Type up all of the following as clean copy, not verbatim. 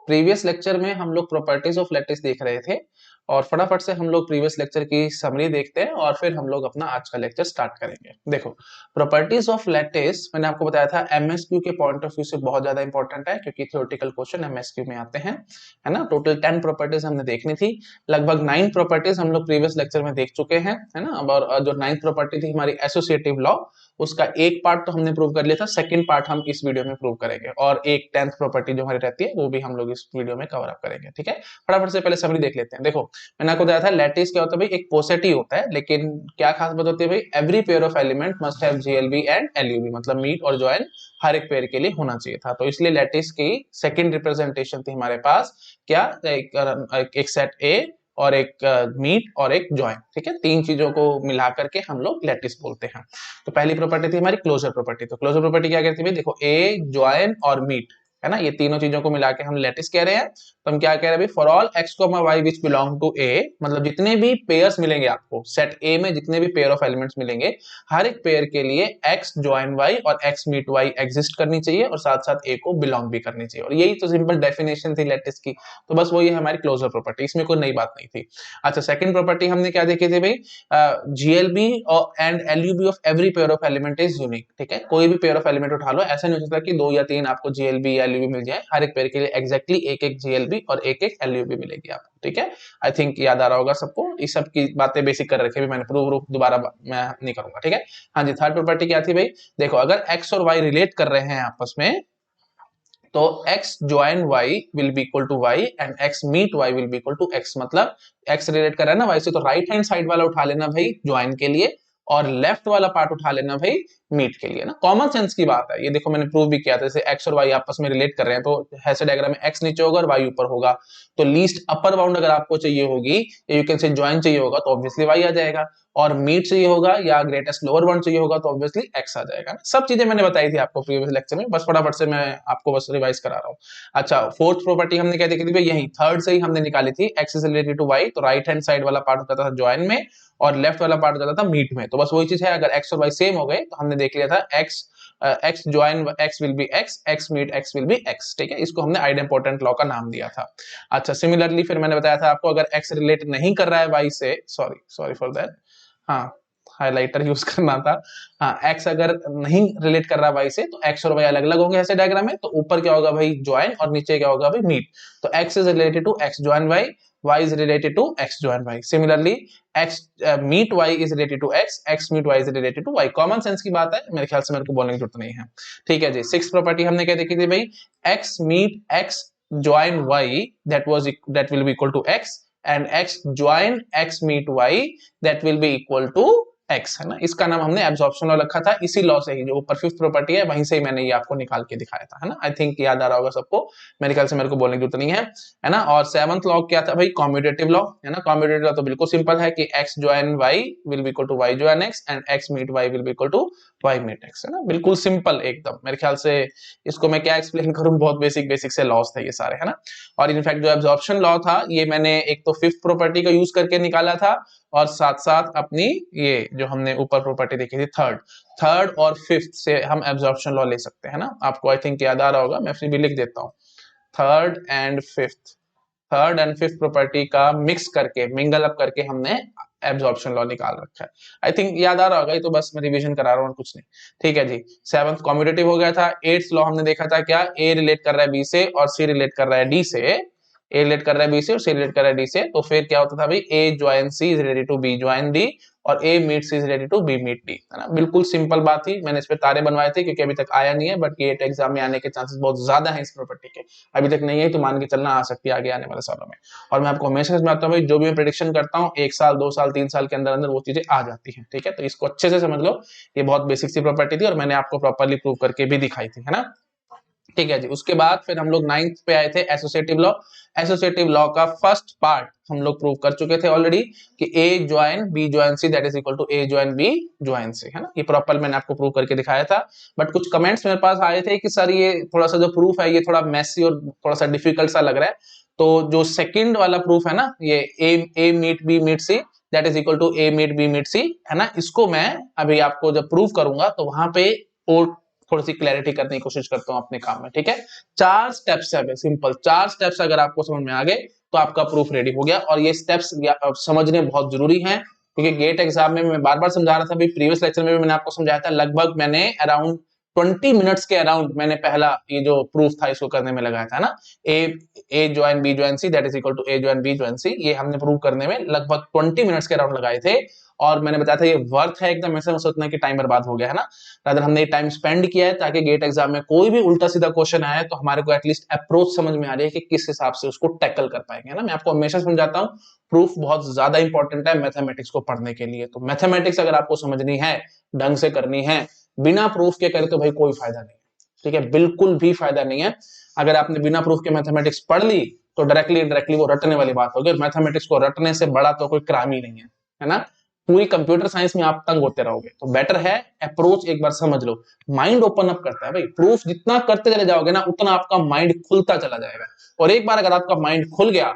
Previous lecture में हम लोग प्रॉपर्टीज ऑफ लैटिस देख रहे थे और फटाफट से हम लोग प्रीवियस लेक्चर की समरी देखते हैं और फिर हम लोग अपना आज का लेक्चर स्टार्ट करेंगे। देखो, प्रॉपर्टीज ऑफ लैटिस मैंने आपको बताया था एमएसक्यू के पॉइंट ऑफ व्यू से बहुत ज्यादा इंपॉर्टेंट है क्योंकि थ्योरेटिकल क्वेश्चन एमएसक्यू में आते हैं, है ना। टोटल 10 प्रॉपर्टीज हमने देखनी थी, लगभग 9 प्रॉपर्टीज हम लोग प्रीवियस लेक्चर में देख चुके हैं, है ना। और जो 9th प्रॉपर्टी थी हमारी एसोसिएटिव लॉ, उसका एक पार्ट तो हमने प्रूव कर लिया था, सेकंड पार्ट हम इस वीडियो में प्रूव करेंगे और एक 10th प्रॉपर्टी जो हमारी रहती है वो भी हम लोग इस वीडियो में कवर अप करेंगे। ठीक है, फटाफट से पहले समरी देख लेते हैं। देखो, मैंने आपको बताया था लैटिस क्या होता है भाई, एक पोसेटी होता है, लेकिन क्या खास बात होती है भाई, every pair of element must have GLB and LUB, मतलब मीट और जॉइन हर एक पेयर के लिए होना चाहिए था। तो इसलिए लैटिस की सेकंड रिप्रेजेंटेशन थी हमारे पास क्या, एक सेट ए और एक मीट और एक जॉइन। ठीक है, तीन चीजों को मिला करके हम लोग लैटिस बोलते हैं। तो पहली प्रॉपर्टी थी हमारी क्लोजर प्रॉपर्टी। तो क्लोजर प्रॉपर्टी क्या कहती है, देखो ए जॉइन और मीट, है ना, ये तीनों चीजों को मिला के हम लैटिस कह रहे हैं। तो हम क्या कह रहे हैं, for all X comma Y which belong to A, मतलब जितने भी पेयर्स मिलेंगे आपको सेट ए में, जितने भी पेयर ऑफ एलिमेंट्स मिलेंगे, हर एक पेयर के लिए एक्स जॉइन वाई और एक्स मीट वाई एग्जिस्ट करनी चाहिए और साथ साथ ए को बिलोंग भी करनी चाहिए। और यही तो सिंपल डेफिनेशन थी लैटिस की। तो बस वही है हमारी क्लोजर प्रॉपर्टी, इसमें कोई नई बात नहीं थी। अच्छा, सेकंड प्रॉपर्टी हमने क्या देखी थी भाई, GLB and LUB of every pair of element is unique. ठीक है, कोई भी पेयर ऑफ एलिमेंट उठा लो, ऐसा नहीं हो सकता कि 2 या 3 आपको जीएलबी या एलयूबी मिल जाए, हर एक पेयर के लिए एग्जैक्टली एक एक जीएलबी और एक एक एलयूबी मिलेगी आपको। ठीक है, आई थिंक याद आ रहा होगा सबको, इस सब की बातें बेसिक कर रखे, मैंने प्रूफ दोबारा मैं नहीं करूंगा। ठीक है, हाँ जी, थर्ड प्रॉपर्टी क्या थी भाई, देखो अगर एक्स और वाई रिलेट कर रहे हैं आपस में, तो x join y will be equal to y and x meet y will be equal to x, मतलब x रिलेट कर रहा है ना y से, तो राइट हैंड साइड वाला उठा लेना भाई ज्वाइन के लिए और लेफ्ट वाला पार्ट उठा लेना भाई मीट के लिए ना। कॉमन सेंस की बात है ये, देखो मैंने प्रूव भी किया था, जैसे x और y आपस में रिलेट कर रहे हैं तो ऐसे डायग्राम में x नीचे होगा और y ऊपर होगा, तो लीस्ट अपर बाउंड अगर आपको चाहिए होगी, यू कैन से ज्वाइन चाहिए होगा तो ऑब्वियसली y आ जाएगा, और मीट चाहिए होगा या ग्रेटेस्ट लोअर बाउंड चाहिए होगा तो ऑब्वियसली x आ जाएगा। सब चीजें मैंने बताई थी आपको प्रीवियस लेक्चर में, बस फटाफट से मैं आपको बस रिवाइज करा रहा हूँ। अच्छा, फोर्थ प्रॉपर्टी हमने क्या देखी थी, यही थर्ड से ही हमने निकाली थी, x is related to y, तो राइट हैंड साइड वाला पार्ट होता था ज्वाइन में और लेफ्ट वाला पार्ट हो जाता था मीट में। तो बस वही चीज है, अगर x और y सेम हो गए तो हमने देख लिया था x join x will be x meet x will be x। ठीक है, इसको हमने आइडेम्पोर्टेंट लॉ का नाम दिया था। अच्छा, सिमिलरली फिर मैंने बताया था आपको, अगर x रिलेट नहीं कर रहा है y से, सॉरी फॉर दैट, हाँ हाइलाइटर यूज करना था, हाँ x अगर नहीं रिलेट कर रहा है y से तो x और y अलग अलग होंगे ऐसे डायग्राम में, तो ऊपर क्या होगा भाई ज्वाइन और नीचे क्या होगा भाई मीट। तो x is related to x join y, y is related to x join y. Similarly, x meet y is related to x meet y is related to y. Common sense की बात है, मेरे ख्याल से मेरे को बोलने की जरूरत नहीं है। ठीक है जी, सिक्स प्रॉपर्टी हमने क्या देखी थी भाई, x meet x join y that will be equal to x and x join x meet y that will be equal to x, है ना। इसका नाम हमने एब्जॉर्प्शन लॉ रखा था, इसी लॉ से ही जो ऊपर फिफ्थ प्रॉपर्टी है वहीं से ही मैंने ये आपको निकाल के दिखाया था, है ना। आई थिंक याद आ रहा होगा सबको, मेरे ख्याल से मेरे को बोलने की जरूरत नहीं है ना। और सेवंथ लॉ क्या था भाई, कॉम्यूटेटिव लॉ, है ना। कॉम्यूटेटिव लॉ तो बिल्कुल सिंपल है कि x join y will be equal to y join x and x meet y will be equal to y meet x, है ना। बिल्कुल सिंपल एकदम, मेरे ख्याल से इसको मैं क्या एक्सप्लेन करूं, बहुत बेसिक से लॉस थे ये सारे, है ना। और इनफैक्ट जो एब्जॉर्प्शन लॉ था ये मैंने एक तो फिफ्थ प्रॉपर्टी का यूज करके निकाला था और साथ साथ अपनी ये जो हमने ऊपर प्रॉपर्टी देखी थी थर्ड और फिफ्थ से हम एब्जॉर्प्शन लॉ ले सकते हैं ना। आपको आई थिंक याद आ रहा होगा, मैं फिर भी लिख देता हूँ, थर्ड एंड फिफ्थ प्रॉपर्टी का मिक्स करके, मिंगल अप करके हमने एब्जॉर्प्शन लॉ निकाल रखा है। आई थिंक याद आ रहा होगा, ये तो बस मैं रिवीजन करा रहा हूँ कुछ नहीं। ठीक है जी, सेवंथ कॉम्यूटेटिव हो गया था। एट्थ लॉ हमने देखा था क्या, ए रिलेट कर रहा है बी से और सी रिलेट कर रहा है डी से, ए रिलेट कर रहा है बी से और सी रिलेट कर रहा है डी से, तो फिर क्या होता था भाई, A join C is related to B join D और A meet C is related to B meet D, है ना। बिल्कुल सिंपल बात थी, मैंने इस पे तारे बनवाए थे क्योंकि अभी तक आया नहीं है, बट ये एग्जाम में आने के चांसेस बहुत ज्यादा हैं इस प्रॉपर्टी के, अभी तक नहीं है तो मान के चलना आ सकती है आगे आने वाले सालों में। और मैं आपको हमेशा समझाता हूँ जो भी मैं प्रेडिक्शन करता हूँ 1 साल 2 साल 3 साल के अंदर अंदर वो चीजें आ जाती हैं। ठीक है, तो इसको अच्छे से समझ लो, ये बहुत बेसिक सी प्रॉपर्टी थी और मैंने आपको प्रॉपरली प्रूव करके भी दिखाई थी, है ना। ठीक है जी, उसके बाद फिर हम लोग 9th पे आए थे, एसोसिएटिव लॉ। एसोसिएटिव लॉ का फर्स्ट पार्ट हम लोग प्रूव कर चुके थे ऑलरेडी कि A join B join C that is equal to A join B join C, है ना। ये प्रॉपर मैंने आपको प्रूव करके दिखाया था, बट कुछ कमेंट्स मेरे पास आए थे कि सर ये थोड़ा सा जो प्रूफ है ये थोड़ा मैसी और थोड़ा सा डिफिकल्ट सा लग रहा है। तो जो सेकंड वाला प्रूफ है ना, ये A meet B meet C that is equal to A meet B meet C, है ना, इसको मैं अभी आपको जब प्रूव करूंगा तो वहां पे थोड़ी सी क्लैरिटी करने की कोशिश करता हूं अपने काम में, ठीक है। 4 स्टेप्स है, सिंपल 4 स्टेप्स अगर आपको समझ में आ गए तो आपका प्रूफ रेडी हो गया। और ये स्टेप्स समझने बहुत जरूरी हैं, क्योंकि गेट एग्जाम में मैं बार बार समझा रहा था, अभी प्रीवियस लेक्चर में भी मैंने आपको समझाया था, लगभग मैंने अराउंड 20 मिनट्स के अराउंड मैंने पहला ये जो प्रूफ था इसको करने में लगाया था ना, A join B join C that is equal to A join B join C, ये हमने प्रूव करने में लगभग 20 मिनट्स के अराउंड लगाए थे। और मैंने बताया था ये वर्थ है एकदम, ऐसा सोचना कि टाइम बर्बाद हो गया है ना, रादर हमने ये टाइम स्पेंड किया है ताकि गेट एग्जाम में कोई भी उल्टा सीधा क्वेश्चन आए तो हमारे को एटलीस्ट अप्रोच समझ में आ रही है कि किस हिसाब से उसको टैकल कर पाएंगे, है ना। मैं आपको हमेशा समझाता हूँ प्रूफ बहुत ज्यादा इंपॉर्टेंट है मैथमेटिक्स को पढ़ने के लिए। तो मैथमेटिक्स अगर आपको समझनी है, ढंग से करनी है, बिना प्रूफ के करे तो भाई कोई फायदा नहीं, ठीक है, बिल्कुल भी फायदा नहीं है। अगर आपने बिना प्रूफ के मैथमेटिक्स पढ़ ली तो डायरेक्टली इनडायरेक्टली वो रटने वाली बात होगी। मैथमेटिक्स को रटने से बड़ा तो कोई क्राइम ही नहीं है ना। पूरी कंप्यूटर साइंस में आप तंग होते रहोगे, तो बेटर है अप्रोच एक बार समझ लो, माइंड ओपन अप करता है भाई। प्रूफ जितना करते चले जाओगे ना उतना आपका माइंड खुलता चला जाएगा, और एक बार अगर आपका माइंड खुल गया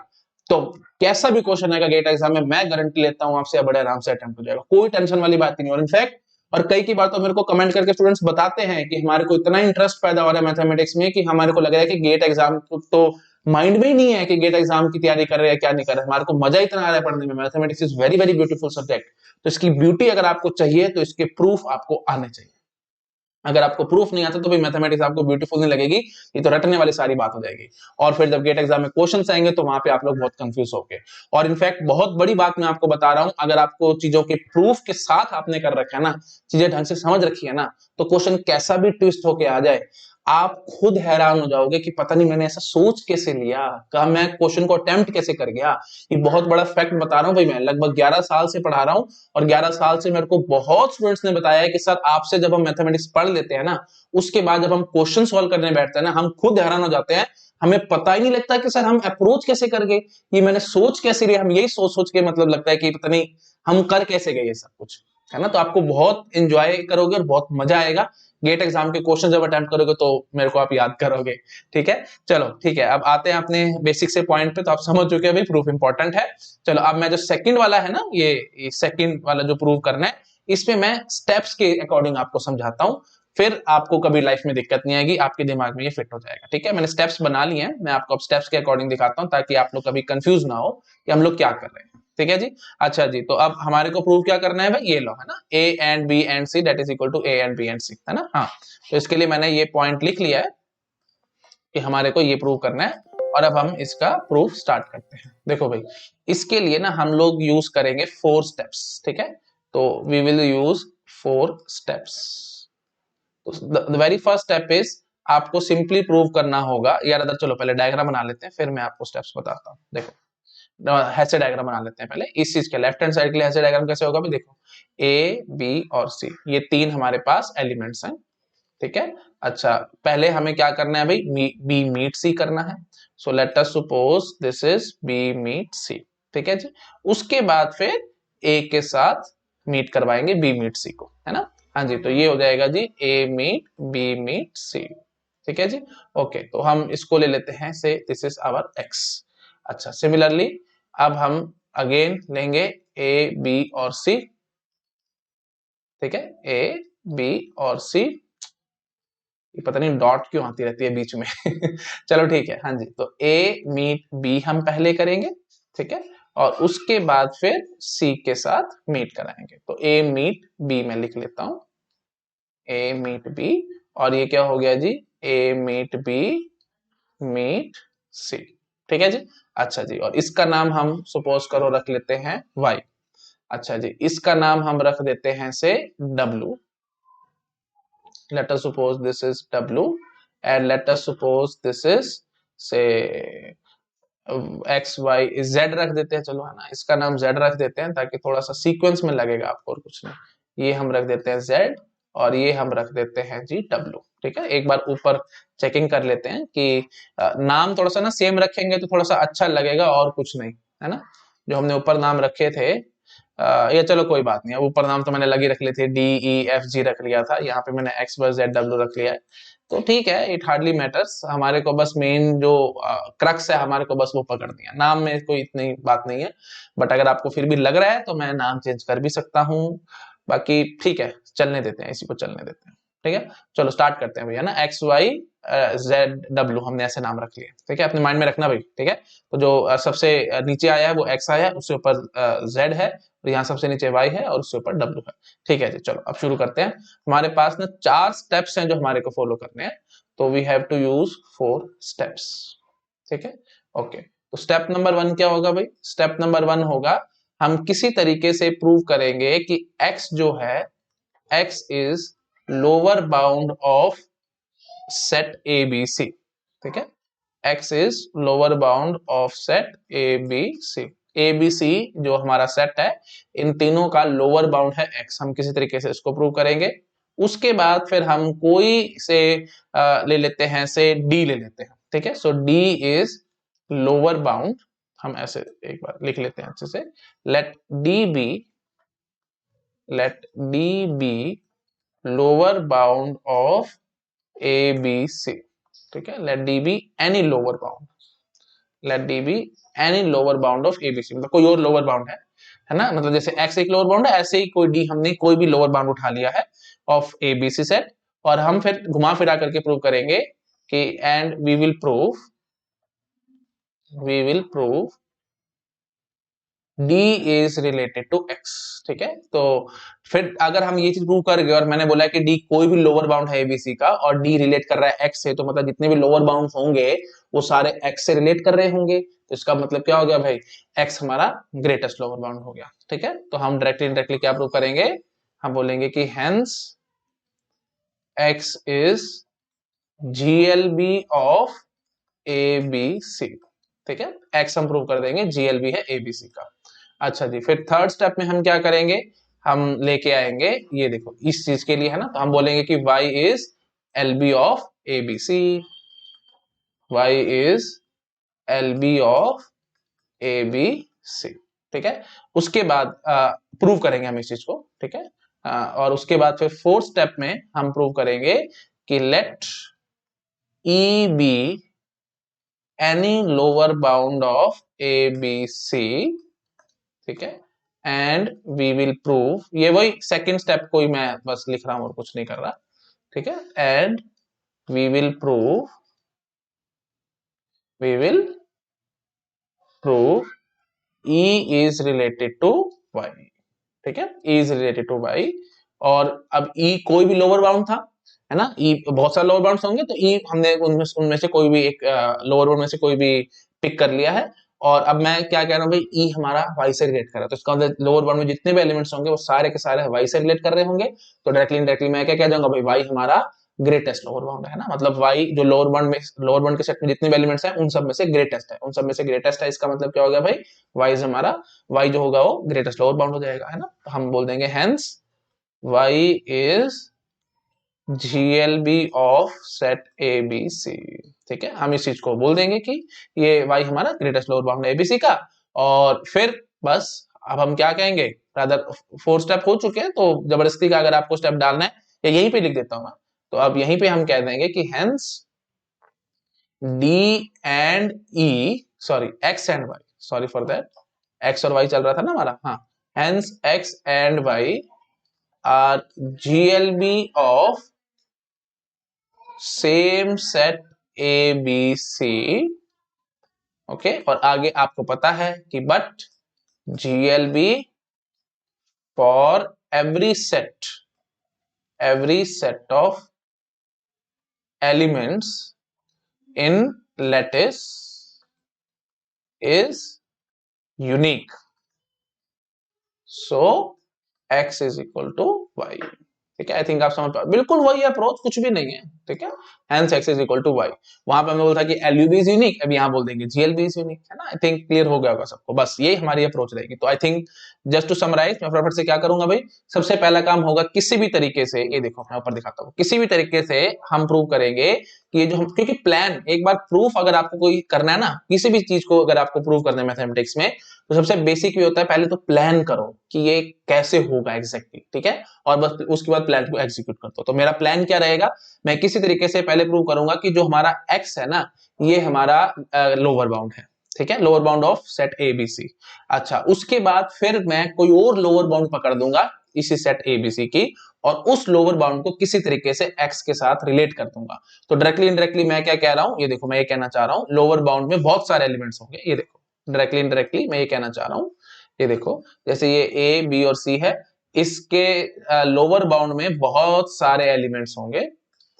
तो कैसा भी क्वेश्चन आएगा गेट एग्जाम में, मैं गारंटी लेता हूं आपसे बड़े आराम से अटेम्प्ट हो जाएगा, कोई टेंशन वाली बात नहीं। और इनफैक्ट और कई की बार तो मेरे को कमेंट करके स्टूडेंट्स बताते हैं कि हमारे को इतना इंटरेस्ट पैदा हो रहा है मैथमेटिक्स में कि हमारे को लग रहा है कि गेट एग्जाम तो माइंड में ही नहीं है कि गेट एग्जाम की तैयारी कर रहे हैं क्या नहीं कर रहे, हमारे को मजा इतना आ रहा है पढ़ने में। Mathematics is very very beautiful subject. तो इसकी ब्यूटी अगर आपको चाहिए तो इसके प्रूफ आपको आने चाहिए। अगर आपको प्रूफ नहीं आता तो भाई मैथमेटिक्स आपको ब्यूटीफुल नहीं लगेगी, ये तो रटने वाली सारी बात हो जाएगी। और फिर जब गेट एग्जाम में क्वेश्चंस आएंगे तो वहां पे आप लोग बहुत कंफ्यूज होंगे। और इनफैक्ट बहुत बड़ी बात मैं आपको बता रहा हूं, अगर आपको चीजों के प्रूफ के साथ आपने कर रखा है ना, चीजें ढंग से समझ रखी है ना, तो क्वेश्चन कैसा भी ट्विस्ट होके आ जाए आप खुद हैरान हो जाओगे कि पता नहीं मैंने ऐसा सोच कैसे लिया, कहा मैं क्वेश्चन को अटेम्प्ट कैसे कर गया। ये बहुत बड़ा फैक्ट बता रहा हूं भाई, मैं लगभग 11 साल से पढ़ा रहा हूं, और 11 साल से मेरे को बहुत स्टूडेंट्स ने बताया है कि सर आपसे जब हम मैथमेटिक्स पढ़ लेते हैं ना, उसके बाद जब हम क्वेश्चन सॉल्व करने बैठते हैं ना, हम खुद हैरान हो जाते हैं, हमें पता ही नहीं लगता कि सर हम अप्रोच कैसे कर गए, ये मैंने सोच कैसे लिया, हम यही सोच सोच के मतलब लगता है कि पता नहीं हम कर कैसे गए ये सब कुछ, है ना। तो आपको बहुत एंजॉय करोगे और बहुत मजा आएगा गेट एग्जाम के क्वेश्चन जब अटेम्प्ट करोगे तो मेरे को आप याद करोगे, ठीक है। चलो ठीक है, अब आते हैं अपने बेसिक से पॉइंट पे, तो आप समझ चुके हैं भाई प्रूफ इंपॉर्टेंट है। चलो अब मैं जो सेकंड वाला है ना, ये सेकंड वाला जो प्रूव करना है, इसमें मैं स्टेप्स के अकॉर्डिंग आपको समझाता हूं, फिर आपको कभी लाइफ में दिक्कत नहीं आएगी, आपके दिमाग में ये फिट हो जाएगा, ठीक है। मैंने स्टेप्स बना लिए हैं, मैं आपको अब स्टेप्स के अकॉर्डिंग दिखाता हूं ताकि आप लोग कभी कंफ्यूज ना हो कि हम लोग क्या कर रहे हैं, ठीक है जी। अच्छा जी, तो अब हमारे को प्रूव क्या करना है भाई, ये लो है ना, A and B and C that is equal to A and B and C, है ना। हाँ, तो इसके लिए मैंने ये पॉइंट लिख लिया है कि हमारे को ये प्रूव करना है, और अब हम इसका प्रूफ स्टार्ट करते हैं। देखो भाई, इसके लिए ना हम लोग यूज करेंगे 4 स्टेप्स, ठीक है। तो वी विल यूज 4 स्टेप्स। तो the very first step is, आपको सिंपली प्रूव करना होगा यार, अगर चलो पहले डायग्राम बना लेते हैं फिर मैं आपको स्टेप्स बताता हूँ। देखो ऐसे डायग्राम बना लेते हैं पहले, इस चीज के लेफ्ट हैंड साइड के लिए ऐसे डायग्राम कैसे होगा भाई, देखो ए बी और सी ये 3 हमारे पास एलिमेंट्स हैं, ठीक है। अच्छा, पहले हमें क्या करना है भाई, बी मीट सी करना है। So let us suppose this is B meet C, ठीक है जी। उसके बाद फिर ए के साथ मीट करवाएंगे बी मीट सी को, है ना। हाँ जी, तो ये हो जाएगा जी A meet B meet C, ठीक है जी। ओके, तो हम इसको ले लेते हैं, से दिस इज आवर एक्स। अच्छा, सिमिलरली अब हम अगेन लेंगे ए बी और सी, ठीक है, ए बी और सी, ये पता नहीं डॉट क्यों आती रहती है बीच में चलो ठीक है, हाँ जी, तो ए मीट बी हम पहले करेंगे, ठीक है, और उसके बाद फिर सी के साथ मीट कराएंगे। तो ए मीट बी में लिख लेता हूं, ए मीट बी, और ये क्या हो गया जी, A meet B meet C, ठीक है जी। अच्छा जी, और इसका नाम हम सपोज करो रख लेते हैं वाई। अच्छा जी, इसका नाम हम रख देते हैं से W. Let us suppose this is W, and let us suppose this is say x y z रख देते हैं, चलो है ना, इसका नाम जेड रख देते हैं ताकि थोड़ा सा सीक्वेंस में लगेगा आपको, और कुछ नहीं। ये हम रख देते हैं जेड, और ये हम रख देते हैं जी डब्लू, ठीक है। एक बार ऊपर चेकिंग कर लेते हैं कि नाम थोड़ा सा ना सेम रखेंगे तो थोड़ा सा अच्छा लगेगा, और कुछ नहीं, है ना। जो हमने ऊपर नाम रखे थे ये चलो कोई बात नहीं, अब ऊपर नाम तो मैंने लगी रख लिए थे, डी ई एफ जी रख लिया था, यहाँ पे मैंने एक्स वाई जेड डब्ल्यू रख लिया है, तो ठीक है, इट हार्डली मैटर्स। हमारे को बस मेन जो क्रक्स है हमारे को बस वो पकड़ दिया, नाम में कोई इतनी बात नहीं है। बट अगर आपको फिर भी लग रहा है तो मैं नाम चेंज कर भी सकता हूँ, बाकी ठीक है, चलने देते हैं, इसी को चलने देते हैं। ठीक है, चलो स्टार्ट करते हैं भैया ना, एक्स वाई जेड डब्ल्यू हमने ऐसे नाम रख लिए, ठीक है, अपने माइंड में रखना भाई, ठीक है। तो जो सबसे नीचे आया है वो एक्स आया है, उसके ऊपर जेड है, और यहाँ सबसे नीचे वाई है और उसके ऊपर डब्ल्यू है। ठीक है जी, चलो अब शुरू करते हैं। हमारे पास ना 4 स्टेप्स हैं जो हमारे को फॉलो करने हैं, तो we have to use 4 steps. ठीक है, ओके। तो स्टेप नंबर 1 क्या होगा भाई? स्टेप नंबर 1 होगा, हम किसी तरीके से प्रूव करेंगे कि x जो है, x is lower bound of set A B C. ठीक है, x is lower bound of set A B C. A B C जो हमारा सेट है, इन तीनों का लोअर बाउंड है x। हम किसी तरीके से इसको प्रूव करेंगे। उसके बाद फिर हम कोई से ले लेते हैं, से d ले लेते हैं। ठीक है, so d is lower bound, हम ऐसे एक बार लिख लेते हैं अच्छे से, let d be lower bound of A B C. ठीक है, let D be any lower bound, let D be any lower bound of ABC, मतलब कोई और लोअर बाउंड है ना, मतलब जैसे एक्स एक लोअर बाउंड है, ऐसे ही कोई डी हमने कोई भी लोअर बाउंड उठा लिया है ऑफ एबीसी सेट, और हम फिर घुमा फिरा करके प्रूव करेंगे कि and we will prove D is related to X। ठीक है, तो फिर अगर हम ये चीज प्रूव कर गए और मैंने बोला कि D कोई भी लोअर बाउंड है ABC का और D रिलेट कर रहा है X से, तो मतलब जितने भी लोअर बाउंड होंगे वो सारे X से रिलेट कर रहे होंगे, तो इसका मतलब क्या हो गया भाई? X हमारा ग्रेटेस्ट लोअर बाउंड हो गया। ठीक है, तो हम डायरेक्टली क्या प्रूव करेंगे? हम बोलेंगे कि hence X is GLB of ABC। ठीक है, X हम प्रूव कर देंगे GLB है ABC का। अच्छा जी, फिर थर्ड स्टेप में हम क्या करेंगे? हम लेके आएंगे, ये देखो इस चीज के लिए है ना, तो हम बोलेंगे कि y is LB of ABC, y is LB of ABC। ठीक है, उसके बाद प्रूव करेंगे हम इस चीज को। ठीक है, और उसके बाद फिर फोर्थ स्टेप में हम प्रूव करेंगे कि let E be any lower bound of ABC। ठीक है, एंड वी विल प्रूव, ये वही सेकंड स्टेप को ही मैं बस लिख रहा हूं और कुछ नहीं कर रहा। ठीक है, and we will prove E is related to Y। ठीक है, E is related to Y, और अब E कोई भी लोअर बाउंड था, है ना, E बहुत सारे लोअर बाउंड्स होंगे, तो E हमने उनमें से कोई भी एक लोअर बाउंड में से कोई भी पिक कर लिया है, और अब मैं क्या कह रहा हूँ भाई, E हमारा Y से रिलेट कर रहा है, तो इसका मतलब लोअर बाउंड में जितने भी एलिमेंट्स होंगे वो सारे के सारे Y से रिलेट कर रहे होंगे, तो डायरेक्टली मैं क्या कह दूंगा भाई, Y हमारा ग्रेटेस्ट लोअर बाउंड है ना, मतलब Y जो लोअर बाउंड के सेट में जितने भी एलिमेंट्स हैं उन सब में से ग्रेटेस्ट है, उन सब में से ग्रेटेस्ट है, इसका मतलब क्या हो गया भाई, Y हमारा, Y जो होगा वो ग्रेटेस्ट लोअर बाउंड हो जाएगा, है ना, तो हम बोल देंगे hence Y is GLB of set ABC। ठीक है, हम इस चीज को बोल देंगे कि ये Y हमारा ग्रेटेस्ट लोअर बाउंड है ABC का, और फिर बस अब हम क्या कहेंगे, रादर 4 स्टेप हो चुके हैं, तो जबरदस्ती का अगर आपको स्टेप डालना है, या यहीं पे लिख देता हूं मैं, तो अब यहीं पे हम कह देंगे कि hence D and E, sorry X and Y, sorry for that, X और Y चल रहा था ना हमारा, हाँ, hence X and Y are GLB of same set ABC। Okay, और आगे आपको पता है कि but GLB for every set of elements in lattice is unique, so X is equal to Y। ठीक है, आई थिंक आप समझ पाए, बिल्कुल वही अप्रोच, कुछ भी नहीं है। ठीक है, hence X is equal to Y, वहां पे हमने बोला था कि LUB इज यूनिक, अब यहां बोल देंगे GLB इज यूनिक, है ना, आई थिंक क्लियर हो गया होगा सबको, बस यही हमारी अप्रोच रहेगी। तो I think just to summarise, मैं फटाफट से क्या करूंगा भाई, सबसे पहला काम होगा किसी भी तरीके से, ये देखो मैं ऊपर दिखाता हूँ, किसी भी तरीके से हम प्रूव करेंगे कि ये जो हम, क्योंकि प्लान, एक बार प्रूफ अगर आपको कोई करना है ना, किसी भी चीज को अगर आपको प्रूव करना है मैथमेटिक्स में, तो सबसे बेसिक ये होता है, पहले तो प्लान करो कि ये कैसे होगा एग्जैक्टली। ठीक है, और बस उसके बाद प्लान को एग्जीक्यूट कर दो। तो मेरा प्लान क्या रहेगा, मैं किसी तरीके से पहले प्रूव करूंगा कि जो हमारा x है ना, ये हमारा लोअर बाउंड है। ठीक है, lower bound of set A B C. अच्छा, उसके बाद फिर मैं कोई और लोअर बाउंड पकड़ दूंगा इसी सेट ए बी सी की, और उस लोअर बाउंड को किसी तरीके से एक्स के साथ रिलेट कर दूंगा। तो डायरेक्टली इनडायरेक्टली मैं क्या कह रहा हूं, ये देखो मैं ये कहना चाह रहा हूं लोअर बाउंड में बहुत सारे एलिमेंट्स होंगे। ये देखो डायरेक्टली इनडायरेक्टली मैं ये कहना चाह रहा हूं, ये देखो जैसे ये ए बी और सी है, इसके लोअर बाउंड में बहुत सारे एलिमेंट्स होंगे।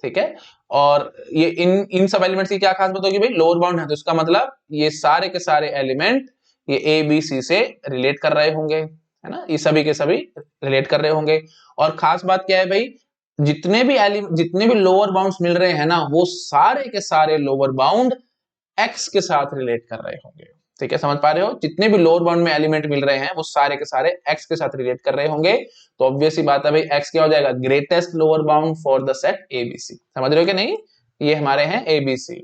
ठीक है, और ये इन इन सब एलिमेंट्स की क्या खास बात होगी भाई, लोअर बाउंड है तो इसका मतलब ये सारे के सारे एलिमेंट ये ए बी सी से रिलेट कर रहे होंगे, है ना, ये सभी के सभी रिलेट कर रहे होंगे। और खास बात क्या है भाई, जितने भी लोअर बाउंड्स मिल रहे हैं ना, वो सारे के सारे लोअर बाउंड एक्स के साथ रिलेट कर रहे होंगे। ठीक है, समझ पा रहे हो, जितने भी लोअर बाउंड में एलिमेंट मिल रहे हैं वो सारे के सारे एक्स के साथ रिलेट कर रहे होंगे। तो ऑब्वियस ही बात है भाई, एक्स क्या हो जाएगा, greatest lower bound for the set ABC. समझ रहे हो कि नहीं, ये हमारे हैं एबीसी।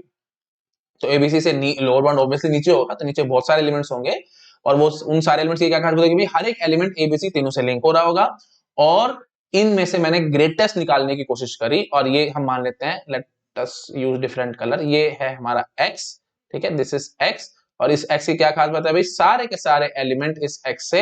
तो एबीसी से लोअर बाउंड ऑब्वियसली नीचे होगा, तो नीचे बहुत सारे एलिमेंट्स होंगे, और वो उन सारे एलिमेंट्स की क्या खास बात होगी भाई, हर एक एलिमेंट एबीसी तीनों से लिंक हो रहा होगा, और इनमें से मैंने ग्रेटेस्ट निकालने की कोशिश करी, और ये हम मान लेते हैं, let us use different colour, ये है हमारा एक्स। ठीक है, दिस इज एक्स, और इस एक्स की क्या खास बात है भाई, सारे के सारे एलिमेंट इस एक्स से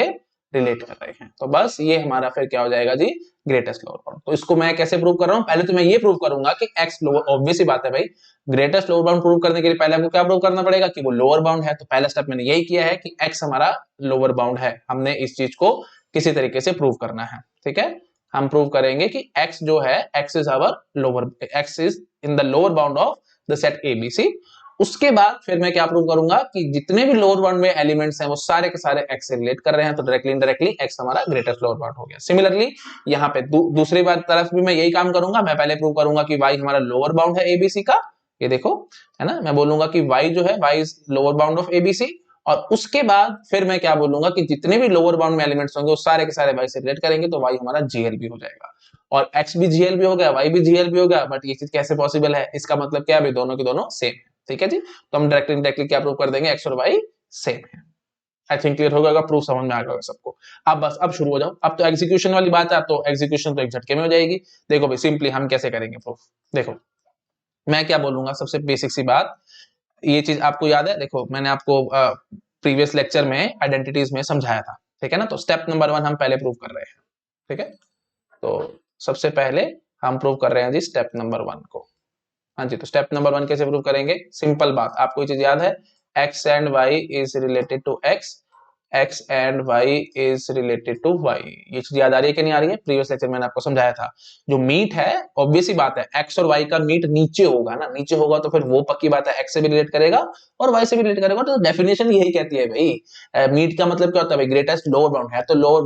रिलेट कर रहे हैं। तो बस ये हमारा फिर क्या हो जाएगा जी, ग्रेटेस्ट लोअर बाउंड। तो इसको मैं कैसे प्रूव कर रहा हूं, पहले तो मैं ये प्रूव करूंगा कि एक्स लोअर, ऑब्वियस ही बात है भाई, ग्रेटेस्ट लोअर बाउंड प्रूव करने के लिए पहले आपको क्या प्रूव करना पड़ेगा कि वो लोअर बाउंड है। तो पहला स्टेप मैंने यही किया है कि एक्स हमारा लोअर बाउंड है, हमने इस चीज को किसी तरीके से प्रूव करना है। ठीक है, हम प्रूव करेंगे कि x जो है, x is our lower, x is in the lower bound of the set ABC. उसके बाद फिर मैं क्या प्रूव करूंगा कि जितने भी लोअर बाउंड में एलिमेंट्स हैं वो सारे के सारे x से रिलेट कर रहे हैं, तो डायरेक्टली इनडायरेक्टली x हमारा ग्रेटेस्ट लोअर बाउंड हो गया। सिमिलरली यहाँ पे दूसरी बार तरफ भी मैं यही काम करूंगा, मैं पहले प्रूव करूंगा कि y हमारा लोअर बाउंड है एबीसी का, ये देखो, है ना, मैं बोलूंगा कि y जो है, y is lower bound of ABC, और उसके बाद फिर मैं क्या बोलूंगा कि जितने भी लोअर बाउंड में एलिमेंट्स होंगे वो सारे के सारे y से रिलेट करेंगे, तो y हमारा जीएलबी हो जाएगा, और x भी जीएलबी हो गया, y भी जीएलबी हो गया। बट ये चीज कैसे पॉसिबल है, इसका मतलब क्या है, दोनों के दोनों सेम है। ठीक है जी, तो हम डायरेक्टली डायरेक्टली क्या प्रूव कर देंगे, x और y सेम है। आई थिंक क्लियर हो गया, प्रूफ समझ में आ गया सबको। अब बस अब शुरू हो जाओ, अब तो एग्जीक्यूशन वाली बात है, तो एग्जीक्यूशन तो एक झटके में हो जाएगी। देखो भाई, सिंपली हम कैसे करेंगे प्रूफ, देखो मैं क्या बोलूंगा, सबसे बेसिक सी बात, ये चीज आपको याद है, देखो मैंने आपको प्रीवियस लेक्चर में आइडेंटिटीज में समझाया था। ठीक है ना, तो स्टेप नंबर 1 हम पहले प्रूव कर रहे हैं। ठीक है, तो सबसे पहले हम प्रूव कर रहे हैं जी स्टेप नंबर 1 को। हाँ जी, तो स्टेप नंबर 1 कैसे प्रूव करेंगे, सिंपल बात, आपको ये चीज याद है, x and y is related to x and y is related to y। ये चीज याद आ रही है कि नहीं आ रही है, प्रीवियस लेक्चर मैंने आपको समझाया था। जो मीट है, ऑब्वियस ही बात है, x और y का मीट नीचे होगा ना, नीचे होगा तो फिर वो पक्की बात है x से भी रिलेट करेगा और y से भी रिलेट करेगा। तो डेफिनेशन यही कहती है भाई, मीट का मतलब क्या होता है भाई, ग्रेटेस्ट लोअर बाउंड है, तो लोअर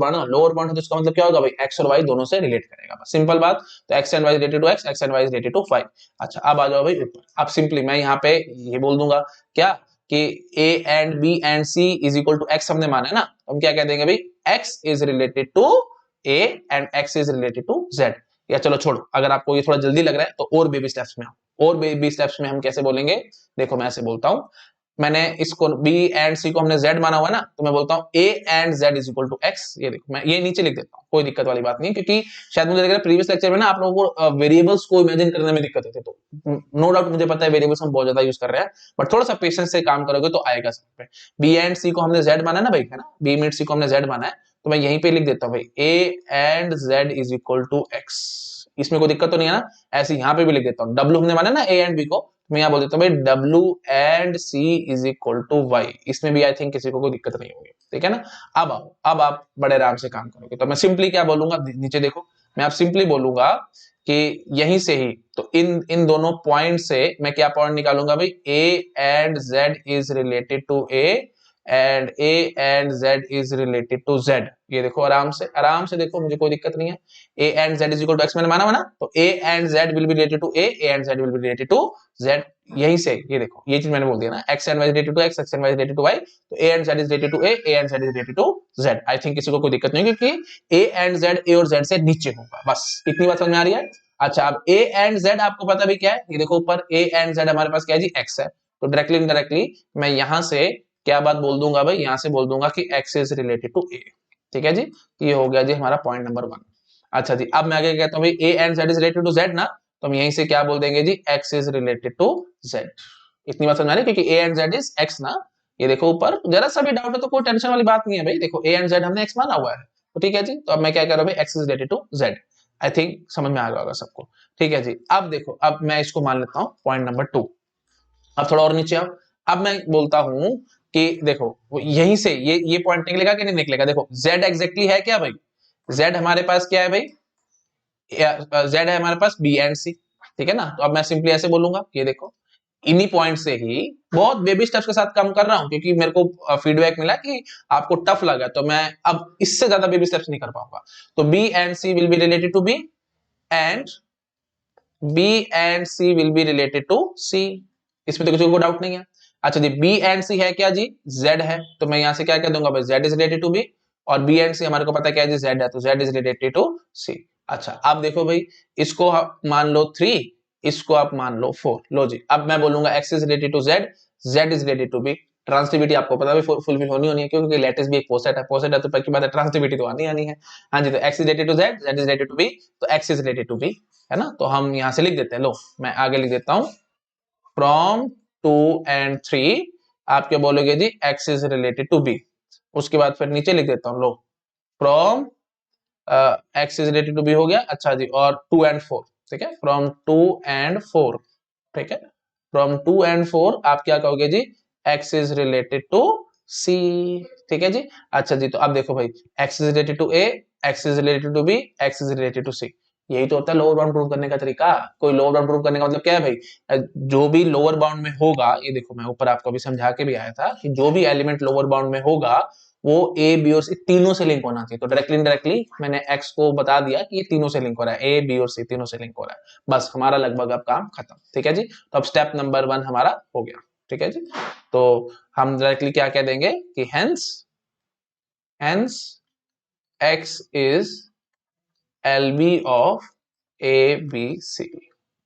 बाउंड है तो इसका मतलब क्या होगा भाई, x और y दोनों से रिलेट करेगा, बस सिंपल बात। तो x and y related to x and y is related to y। अच्छा, अब आ जाओ भाई ऊपर, अब सिंपली मैं यहाँ पे ये बोल दूंगा क्या कि a and b and c is equal to x हमने माना है ना, हम क्या कह देंगे भाई, x is related to a and x is related to z। या चलो छोड़ो, अगर आपको ये थोड़ा जल्दी लग रहा है तो और बेबी स्टेप्स में आओ, और बेबी स्टेप्स में हम कैसे बोलेंगे, देखो मैं ऐसे बोलता हूं, मैंने इसको b एंड c को हमने z माना हुआ है ना, तो मैं बोलता हूं a and z is equal to x। ये देखो मैं ये नीचे लिख देता हूं, कोई दिक्कत वाली बात नहीं, क्योंकि शायद मुझे लग रहा है प्रीवियस लेक्चर में ना आप लोगों को वेरिएबल्स को इमेजिन करने में दिक्कत होती है, तो नो डाउट मुझे पता है वेरिएबल्स हम बहुत ज्यादा यूज कर रहे हैं, बट थोड़ा सा पेशेंस से काम करोगे तो आएगा सब पे। b एंड c को हमने z माना है ना भाई, है ना, b मीट c को हमने z माना है, तो मैं यहीं पे लिख देता हूं भाई a and z is equal to x। इसमें कोई दिक्कत तो नहीं है ना, ऐसे यहाँ पे भी लिख देता हूँ, w हमने माना ना a एंड b को, मैं यहाँ बोल देता हूँ भाई w and c is equal to y। इसमें भी आई थिंक किसी को कोई दिक्कत नहीं होगी। ठीक है ना, अब आओ, अब आप बड़े आराम से काम करोगे, तो मैं सिंपली क्या बोलूंगा, नीचे देखो, मैं आप सिंपली बोलूंगा कि यहीं से ही, तो इन दोनों पॉइंट से मैं क्या पॉइंट निकालूंगा भाई, a and z is related to a and a and z is related to z। ये देखो आराम से देखो, मुझे कोई दिक्कत नहीं है, a and z is equal to x मैंने माना ना, तो a and z will be related to a and z will be related to z। यहीं से ये देखो, ये चीज मैंने बोल दिया ना, x and y related to x and y related to y, तो a and z is related to a and z is related to z। I think किसी को कोई दिक्कत नहीं, क्योंकि a एंड z a और z से नीचे होगा, बस इतनी बात समझ में आ रही है। अच्छा, अब a एंड z आपको पता भी क्या है, ये देखो ऊपर a एंड z हमारे पास क्या है जी, x है, तो डायरेक्टली इनडायरेक्टली मैं यहां से क्या बात बोल दूंगा भाई, यहां से बोल दूंगा कि x is related to a। ठीक है जी, ये हो गया जी हमारा पॉइंट नंबर 1। अच्छा जी, अब मैं आगे कहता हूँ भाई a and z is related to z ना, तो हम यहीं से क्या बोल देंगे जी, x is related to z। इतनी बात समझ आ रही है, क्योंकि a and z is x ना, ये देखो ऊपर जरा सा भी डाउट है तो कोई टेंशन वाली बात नहीं है भाई, देखो ए एंड जेड हमने एक्स माना हुआ है, तो ठीक है जी। तो अब मैं क्या कर रहा हूँ भाई, x is related to z. I think समझ में आ गया होगा सबको, ठीक है जी। अब देखो, अब मैं इसको मान लेता हूँ पॉइंट नंबर 2। अब थोड़ा और नीचे आओ। अब मैं बोलता हूं कि देखो यहीं से ये पॉइंट निकलेगा कि नहीं निकलेगा, देखो z एग्जैक्टली है क्या भाई, z हमारे पास क्या है भाई, z है हमारे पास बी एंड सी, ठीक है ना। तो अब मैं सिंपली ऐसे बोलूंगा, ये देखो इन्हीं पॉइंट से ही, बहुत बेबी स्टेप्स के साथ काम कर रहा हूं क्योंकि मेरे को फीडबैक मिला कि आपको टफ लगा, तो मैं अब इससे ज्यादा बेबी स्टेप्स नहीं कर पाऊंगा। तो B and C will be related to B, and B and C will be related to C, इसमें तो किसी को डाउट नहीं है। अच्छा जी, बी एंड सी है क्या जी, जेड है, तो मैं यहां से क्या कह दूंगा भाई, Z is related to B, और बी एंड सी हमारे को पता क्या है जी, जेड है, तो Z is related to C. अच्छा अब देखो भाई, इसको मान लो 3, इसको आप मान लो 4, लो जी। अब मैं बोलूंगा X is related to Z, Z is related to B. Transitivity आपको पता है फुलफिल होनी है, क्योंकि लेटिस भी एक पोसेट है तो पक्की बात है ट्रांसटिविटी तो आनी है। हाँ जी, तो X is related to Z, Z is related to B, तो X is related to B, है ना। तो हम यहां से लिख देते हैं, लो मैं आगे लिख देता हूं, फ्रॉम 2 एंड 3 आप क्या बोलोगे जी, X is related to B. उसके बाद फिर नीचे लिख देता हूं, law from X is related to B हो गया। अच्छा जी, और 2 एंड 4, ठीक है, फ्रॉम 2 एंड 4, ठीक है, फ्रॉम 2 एंड 4 आप क्या कहोगे जी, X is related to C, ठीक है जी। अच्छा जी, तो अब देखो भाई, x is related to A, X is related to B, X is related to C, यही तो होता है लोअर बाउंड प्रूव करने का तरीका। कोई लोअर बाउंड प्रूव करने का मतलब क्या है भाई, जो भी लोअर बाउंड में होगा, ये देखो मैं ऊपर आपको भी समझा के भी आया था कि जो भी एलिमेंट लोअर बाउंड में होगा वो ए बी और सी तीनों से लिंक होना चाहिए। तो डायरेक्टली इनडायरेक्टली मैंने एक्स को बता दिया कि ये तीनों से लिंक हो रहा है, ए बी और सी तीनों से लिंक हो रहा है, बस हमारा लगभग अब काम खत्म, ठीक है जी। तो अब स्टेप नंबर 1 हमारा हो गया, ठीक है जी। तो हम डायरेक्टली क्या कह देंगे कि hence hence x is L B of A B C,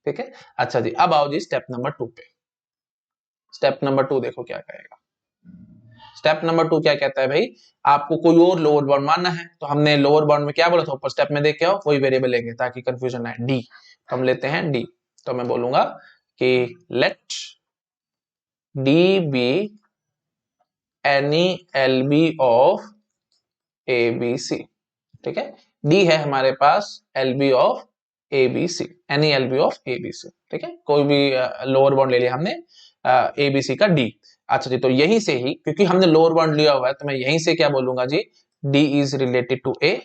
ठीक है। अच्छा जी, अब आओ जी स्टेप नंबर 2 पे। स्टेप नंबर 2 देखो क्या कहेगा, स्टेप नंबर 2 क्या कहता है भाई, आपको कोई और लोअर बाउंड मानना है। तो हमने लोअर बाउंड में क्या बोला था, ऊपर स्टेप में देख के आओ, कोई वेरिएबल लेंगे ताकि कंफ्यूजन ना आए, डी, हम लेते हैं डी। तो मैं बोलूंगा कि let D be any L B of A B C, ठीक है। डी है हमारे पास LB B of A B any, एनी L B of A B C, ठीक है, कोई भी लोअर बाउंड ले लिया हमने ए बी सी का डी। अच्छा जी, तो यहीं से ही क्योंकि हमने लोअर बाउंड लिया हुआ है तो मैं यहीं से क्या बोलूंगा जी, D is related to A,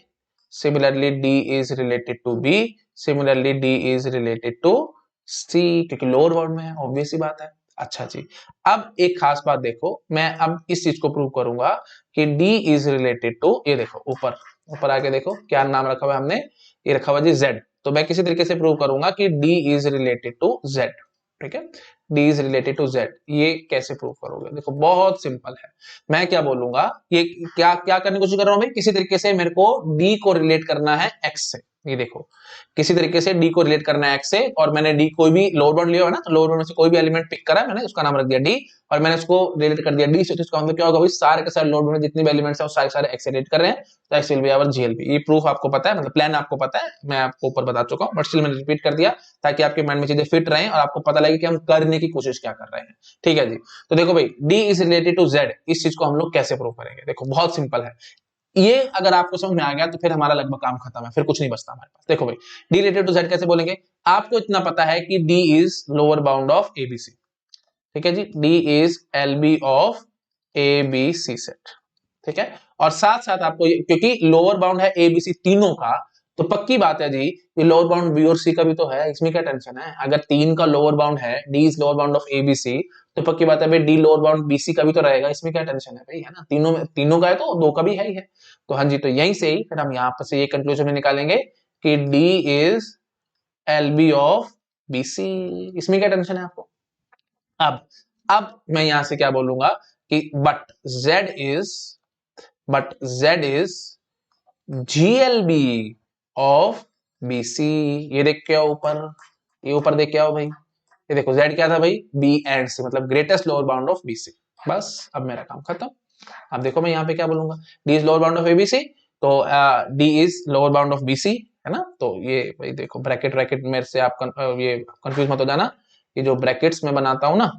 similarly D is related to B, similarly D is related to C, क्योंकि लोअर बाउंड में है, ऑब्वियस सी बात है। अच्छा जी, अब एक खास बात देखो, मैं अब इस चीज को प्रूव करूंगा कि D इज रिलेटेड टू, ये देखो ऊपर ऊपर आके देखो क्या नाम रखा हुआ है हमने, ये रखा हुआ जी Z। तो मैं किसी तरीके से प्रूव करूंगा कि D is related to Z, ठीक है, D is related to Z। ये कैसे प्रूव करोगे, देखो बहुत सिंपल है। मैं क्या बोलूंगा, ये क्या क्या करने की कोशिश कर रहा हूं भाई, किसी तरीके से मेरे को D को रिलेट करना है X से। ये देखो किसी तरीके से डी को रिलेट करना है एक्स से, और मैंने डी कोई भी लोअर बाउंड लिया है ना, तो लोअर बाउंड में से कोई भी एलिमेंट पिक करा मैंने, उसका नाम रख दिया डी, और मैंने उसको रिलेट कर दिया डी से। तो इसका मतलब क्या होगा भाई, सारे के सारे लोअर बाउंड में जितने भी एलिमेंट्स हैं वो सारे सारे एक्स से रिलेट कर रहे हैं, तो x will be our GLB. ये प्रूफ आपको पता है, मतलब प्लान आपको पता है, मैं आपको ऊपर बता चुका हूं, बट स्टिल मैंने रिपीट कर दिया ताकि आपके माइंड में चीजें फिट रहे और आपको पता लगे कि हम करने की कोशिश क्या कर रहे हैं, ठीक है जी। तो देखो भाई, D is related to z, इस चीज को हम लोग कैसे प्रूव करेंगे, देखो बहुत सिंपल है। ये अगर आपको समझ में आ गया तो फिर हमारा लगभग काम खत्म है, फिर कुछ नहीं बचता हमारे पास। देखो भाई, डी रिलेटेड टू जेड कैसे बोलेंगे, आपको इतना पता है कि D is lower bound of ABC, ठीक है जी, D is L B of A B set सेट, ठीक है। और साथ साथ आपको क्योंकि लोअर बाउंड है ए बी सी तीनों का, तो पक्की बात है जी ये लोअर बाउंड बी और सी का भी तो है, इसमें क्या टेंशन है। अगर तीन का लोअर बाउंड है, D is lower bound of A B C, तो पक्की बात है भाई डी लोअर बाउंड बीसी का भी तो रहेगा, इसमें क्या टेंशन है भाई, है ना, तीनों में तीनों का है तो दो का भी है ही है। तो हाँ जी, तो यहीं से ही फिर हम यहाँ पर से ये कंक्लूजन में निकालेंगे कि D is L B of B C, इसमें क्या टेंशन है आपको। अब अब मैं यहां से क्या बोलूंगा कि but Z is GLB of BC. ये देख के आओ ऊपर, ये ऊपर देख के आओ भाई, ये देखो जेड क्या था भाई, बी एंड सी, मतलब greatest lower bound of BC. बस अब मेरा काम खत्म। अब देखो मैं यहाँ पे क्या बोलूंगा, D is lower bound of ABC, तो D is lower bound of BC, है ना। तो ये भाई देखो ब्रैकेट ब्रैकेट मेरे से आप ये कंफ्यूज मत हो जाना, ये जो ब्रैकेट्स में बनाता हूं ना,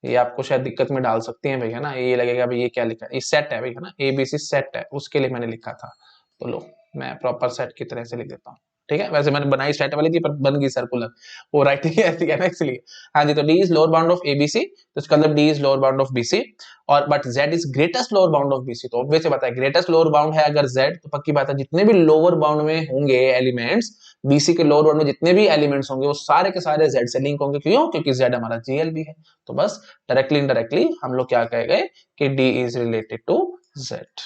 ये आपको शायद दिक्कत में डाल सकती है भाई, है ना। ये लगेगा भाई ये क्या लिखा है, ये सेट है भाई, है ना, ABC सेट है, उसके लिए मैंने लिखा था। तो लो मैं प्रॉपर सेट की तरह से लिख देता हूँ। ठीक है, वैसे मैंने बनाई स्टेट वाली थी पर बन गई सर्कुलर, वो राइटिंग ऐसी है ना इसलिए। हाँ जी, तो D is lower bound of ABC, तो इसका मतलब D is lower bound of BC, और but Z is greatest lower bound of BC. तो ऑब्वियस बात है ग्रेटेस्ट लोअर बाउंड है अगर जेड, तो पक्की बात है जितने भी लोअर बाउंड में होंगे एलिमेंट्स, बीसी के लोअर बाउंड में जितने भी एलिमेंट्स होंगे वो सारे के सारे जेड से लिंक होंगे। क्यों? क्योंकि जेड हमारा जीएलबी है। तो बस डायरेक्टली इनडायरेक्टली हम लोग क्या कह गए कि D is related to Z.